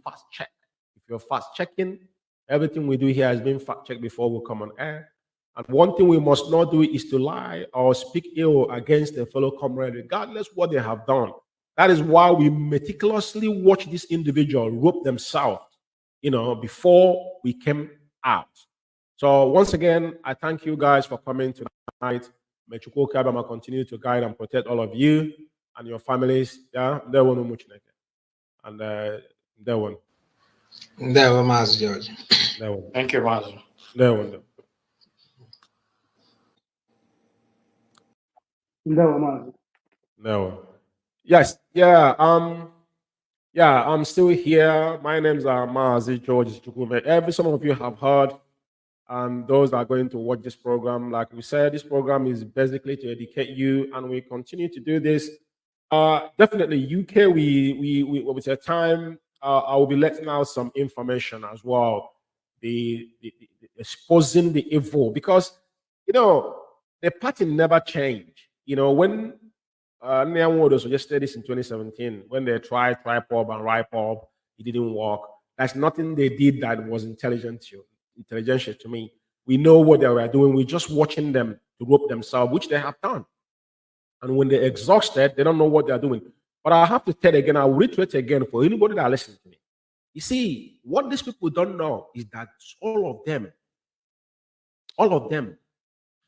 Speaker 3: fast check. If you're fast checking, everything we do here has been fact checked before we come on air. And one thing we must not do is to lie or speak ill against a fellow comrade, regardless what they have done. That is why we meticulously watch this individual rope themselves, before we came out. So once again, I thank you guys for coming tonight. May Chukwu Kabama continue to guide and protect all of you and your families. Yeah, there one much and there one.
Speaker 6: There one, Mas George.
Speaker 3: There one.
Speaker 5: Thank you, Mazi.
Speaker 3: There one. There one. Yes. Yeah. Yeah. I'm still here. My name's Mazi George Chukwume. Some of you have heard. And those that are going to watch this program, like we said, this program is basically to educate you, and we continue to do this. Definitely, UK. We with a time, I will be letting out some information as well, the exposing the evil, because the pattern never changed. When Nyanwodo suggested this in 2017, when they tried TriPob and RIPOB, it didn't work. That's nothing they did that was intelligential to me. We know what they were doing. We're just watching them to rope themselves, which they have done. And when they're exhausted, they don't know what they're doing. But I have to tell again, I'll reiterate again for anybody that listens to me. You see, what these people don't know is that all of them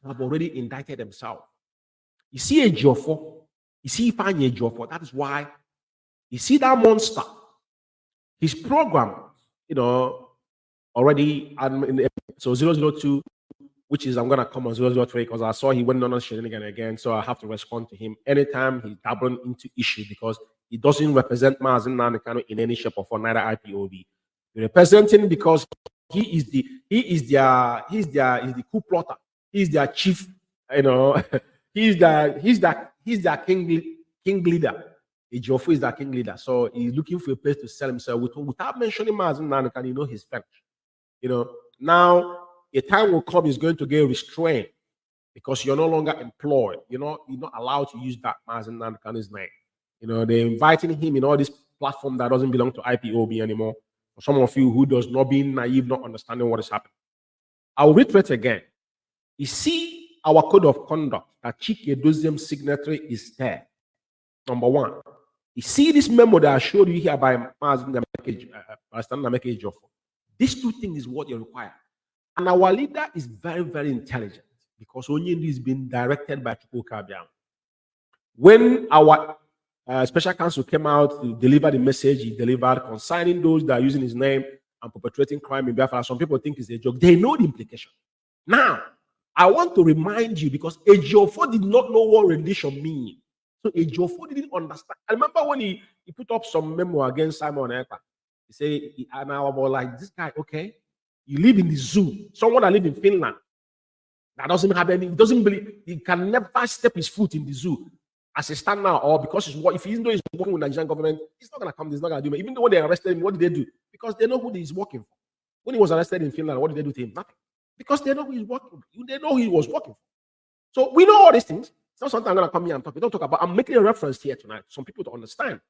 Speaker 3: have already indicted themselves. You see a Jofo, you see Ifeanyi Jofo. That is why you see that monster. His program, already so 002, which is I'm gonna come on 003 because I saw he went on shenanigan again, so I have to respond to him anytime he's dabbling into issue because he doesn't represent Mazen Nanikano in any shape or form, neither IPOB. He represents him because he's the coup plotter. He's their chief, he's their king leader. Ejiofor is the king leader, so he's looking for a place to sell himself without mentioning Mazen Nankan. You know he's French. Now a time will come, he's going to get restrained because you're no longer employed. You're not allowed to use that Mazen Nankan's name. They're inviting him in all this platform that doesn't belong to IPOB anymore. For some of you who does not being naive, not understanding what is happening. I'll reiterate again. You see our code of conduct that Chike Edoziem's signatory is there. Number one. You see this memo that I showed you here by Mazen Ejiofor. These two things is what you require. And our leader is very, very intelligent because Onyendu is being directed by Chukwuka Abiam. When our special counsel came out to deliver the message he delivered concerning those that are using his name and perpetrating crime in Biafra, some people think it's a joke. They know the implication. Now, I want to remind you because Ejiofor did not know what rendition means. So Ejiofor didn't understand. I remember when he put up some memo against Simon Ekpa. He said, and I was like, this guy, okay, you live in the zoo. Someone that lives in Finland that doesn't have any, doesn't believe, he can never step his foot in the zoo as a stand now, or because if he's working with the Nigerian government, he's not going to come, he's not going to do it. Even though when they arrested him, what did they do? Because they know who he's working for. When he was arrested in Finland, what did they do to him? Nothing. Because they know who he's working for. They know who he was working for. So we know all these things. It's not something I'm going to come here and talk. We don't talk about. I'm making a reference here tonight. Some people to understand.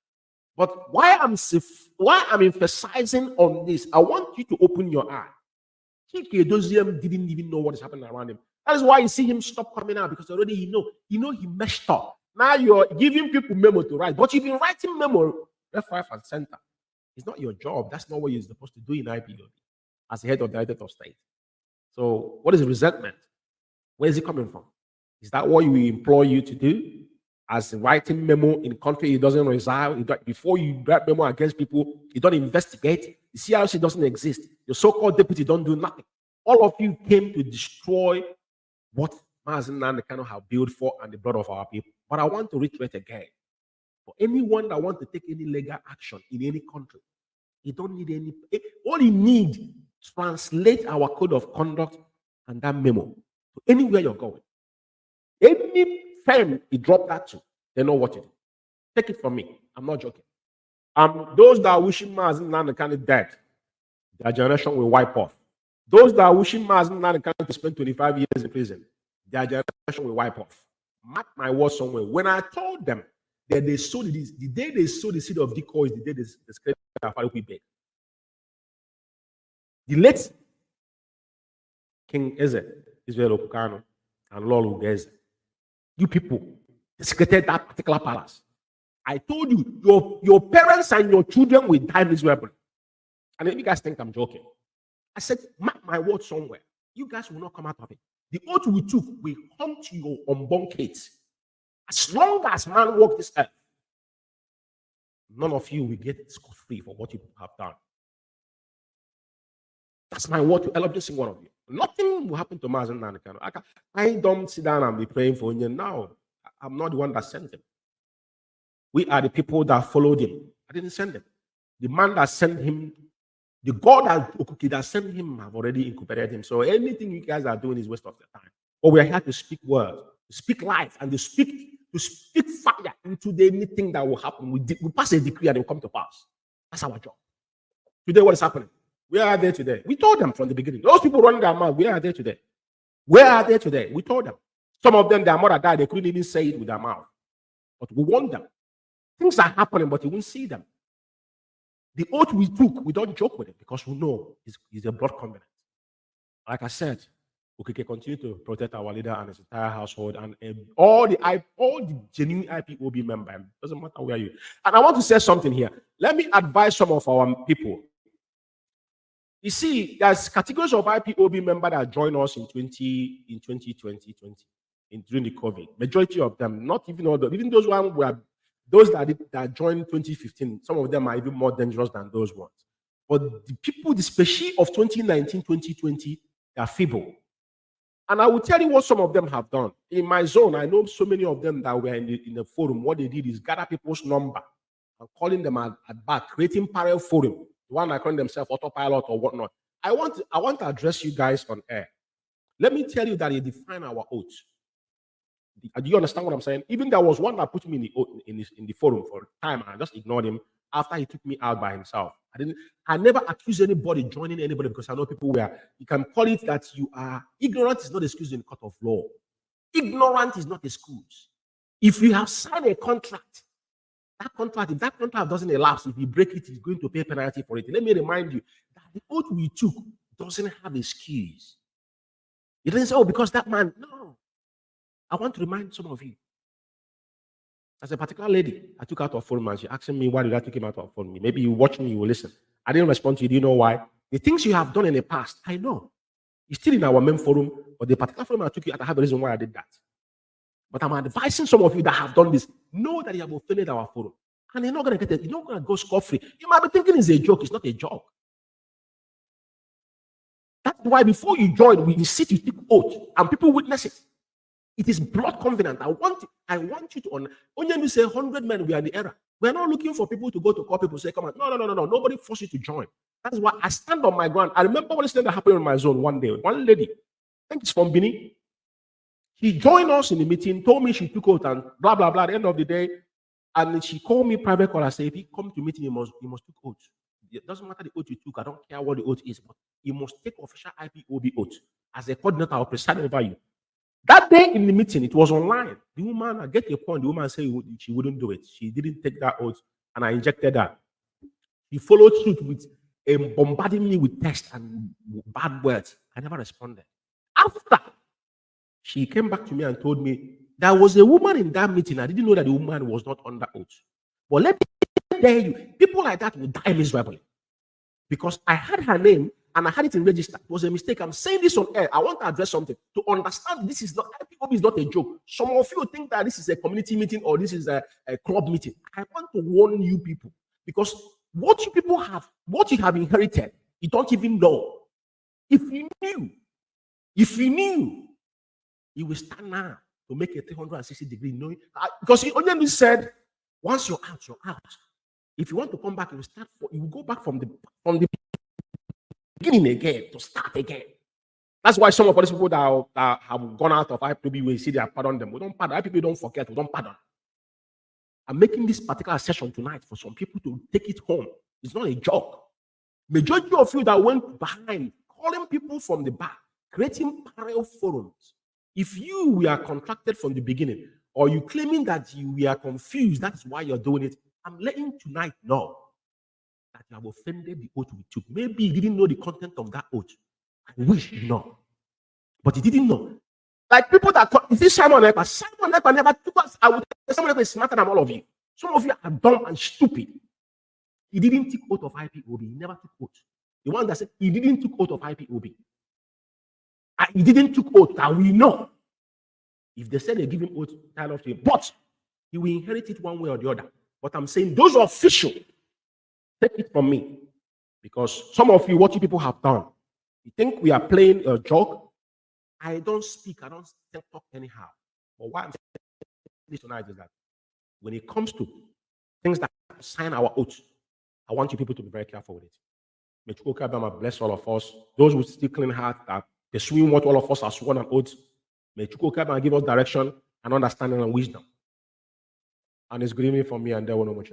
Speaker 3: But why I'm emphasizing on this, I want you to open your eye. Chike Edoziem didn't even know what is happening around him. That is why you see him stop coming out because already he messed up. Now you're giving people memo to write, but you've been writing memo left, right, and center. It's not your job. That's not what you're supposed to do in IPOB as the head of the United of State. So what is resentment? Where is it coming from? Is that what we employ you to do? As writing memo in a country it doesn't reside, before you write memo against people, you don't investigate. The CRC doesn't exist. Your so-called deputy don't do nothing. All of you came to destroy what Mazen Nankan have built for and the blood of our people. But I want to reiterate again. For anyone that wants to take any legal action in any country, you don't need any. All you need, translate our code of conduct and that memo to anywhere you're going. Any firm you drop that to, they know what to do. Take it from me. I'm not joking. Those that are wishing Mazen Nankan is dead, their generation will wipe off. Those that are wishing Mazen Nankan to spend 25 years in prison, their generation will wipe off. Mark my words somewhere. When I told them that they sowed this, the day they sowed the seed of decoy is the day they scraped their Faruqi bed. The late King Eze, Israel Okukano, and Lord Ugeze, you people secreted that particular palace. I told you, your parents and your children will die miserably. And then you guys think I'm joking. I said, mark my words somewhere. You guys will not come out of it. The oath we took will come to your unborn kids. As long as man walks this earth, none of you will get scot-free for what you have done. That's my word to every single one of you. Nothing will happen to Mazen Nankan. I don't sit down and be praying for him. No, I'm not the one that sent him. We are the people that followed him. I didn't send him. The man that sent him, the God that sent him have already incubated him. So anything you guys are doing is waste of your time. But we are here to speak words, to speak life, and to speak fire into anything that will happen. We pass a decree and it will come to pass. That's our job. Today, what is happening? Where are they today? We told them from the beginning. Those people running their mouth, where are they today? Where are they today? We told them. Some of them, their mother died. They couldn't even say it with their mouth. But we warned them. Things are happening, but you won't see them. The oath we took, we don't joke with it because we know it's a blood covenant. Like I said, we can continue to protect our leader and his entire household and all the genuine IPOB members. Doesn't matter where you. And I want to say something here. Let me advise some of our people. You see, there's categories of IPOB members that joined us in 2020, during the COVID. Majority of them, not even all those, even those ones were those that joined 2015. Some of them are even more dangerous than those ones. But the people, the species of 2019, 2020, they are feeble. And I will tell you what some of them have done. In my zone, I know so many of them that were in the forum. What they did is gather people's number and calling them at back, creating parallel forum. The one that call themselves autopilot or whatnot. I want to address you guys on air. Let me tell you that you define our oath. Do you understand what I'm saying? Even there was one that put me in the forum for a time, and I just ignored him after he took me out by himself. I never accused anybody joining anybody because I know people were. You can call it that you are ignorant is not excuse in the court of law. Ignorant is not excuse. If you have signed a contract, if that contract doesn't elapse, if you break it, you're going to pay a penalty for it. Let me remind you that the oath we took doesn't have excuse. You didn't say, oh, because that man, no. I want to remind some of you. As a particular lady, I took out her phone and she asked me, why did I take him out of phone? Maybe you watch me, you will listen. I didn't respond to you. Do you know why? The things you have done in the past, I know. It's still in our main forum, but the particular forum I took you out, I have a reason why I did that. But I'm advising some of you that have done this, know that you have offended our forum. And you're not going to get it. You're not going to go scot-free. You might be thinking it's a joke. It's not a joke. That's why before you join, we sit, you take oath, and people witness it. It is blood covenant. I want you to only say 100 men, we are in the era. We're not looking for people to go to call people say, come on. No. Nobody forced you to join. That's why I stand on my ground. I remember one incident that happened in my zone one day. One lady, I think it's from Benin. She joined us in the meeting, told me she took out and blah, blah, blah. At the end of the day, and she called me private call and said, if you come to meeting, you must take oath. It doesn't matter the oath you took. I don't care what the oath is, but you must take official IPOB oath. As a coordinator, I'll preside over you. That day in the meeting, it was online. The woman, I get the point, the woman said she wouldn't do it. She didn't take that oath, and I injected her. He followed suit with bombarding me with text and bad words. I never responded. After, she came back to me and told me, there was a woman in that meeting. I didn't know that the woman was not under oath. But let me tell you, people like that will die miserably. Because I had her name, and I had it in register. It was a mistake. I'm saying this on air. I want to address something to understand this is not IPOB is not a joke. Some of you think that this is a community meeting or this is a club meeting. I want to warn you people because what you people have, what you have inherited, you don't even know. If you knew, you will stand now to make a 360-degree knowing. Because he only said, once you're out, you're out. If you want to come back, you will go back from the beginning again to start again. That's why some of these people that have gone out of IPOB, we see they have pardoned them. We don't pardon. IPOB don't forget. We don't pardon. I'm making this particular session tonight for some people to take it home. It's not a joke. Majority of you that went behind, calling people from the back, creating parallel forums. If you were contracted from the beginning, or you claiming that you were confused, that's why you're doing it. I'm letting tonight know that you have offended the oath we took. Maybe you didn't know the content of that oath. I wish you know. But you didn't know. Like people that is this Simon Ekpa? Simon Ekpa never took us. I would say Simon Ekpa is smarter than all of you. Some of you are dumb and stupid. He didn't take oath of IPOB. He never took oath. The one that said he didn't took oath of IPOB. He didn't took oath that we know. If they said they give him oath, title to him, but he will inherit it one way or the other. But I'm saying those official, take it from me. Because some of you, what you people have done, you think we are playing a joke. I don't speak, I don't talk anyhow. But what I'm saying tonight is that when it comes to things that sign our oath, I want you people to be very careful with it. May Chukwuka bless all of us. Those with still clean heart that pursuing what all of us have sworn an oath. May Chukwuka give us direction and understanding and wisdom. And it's good evening for me and there will no much.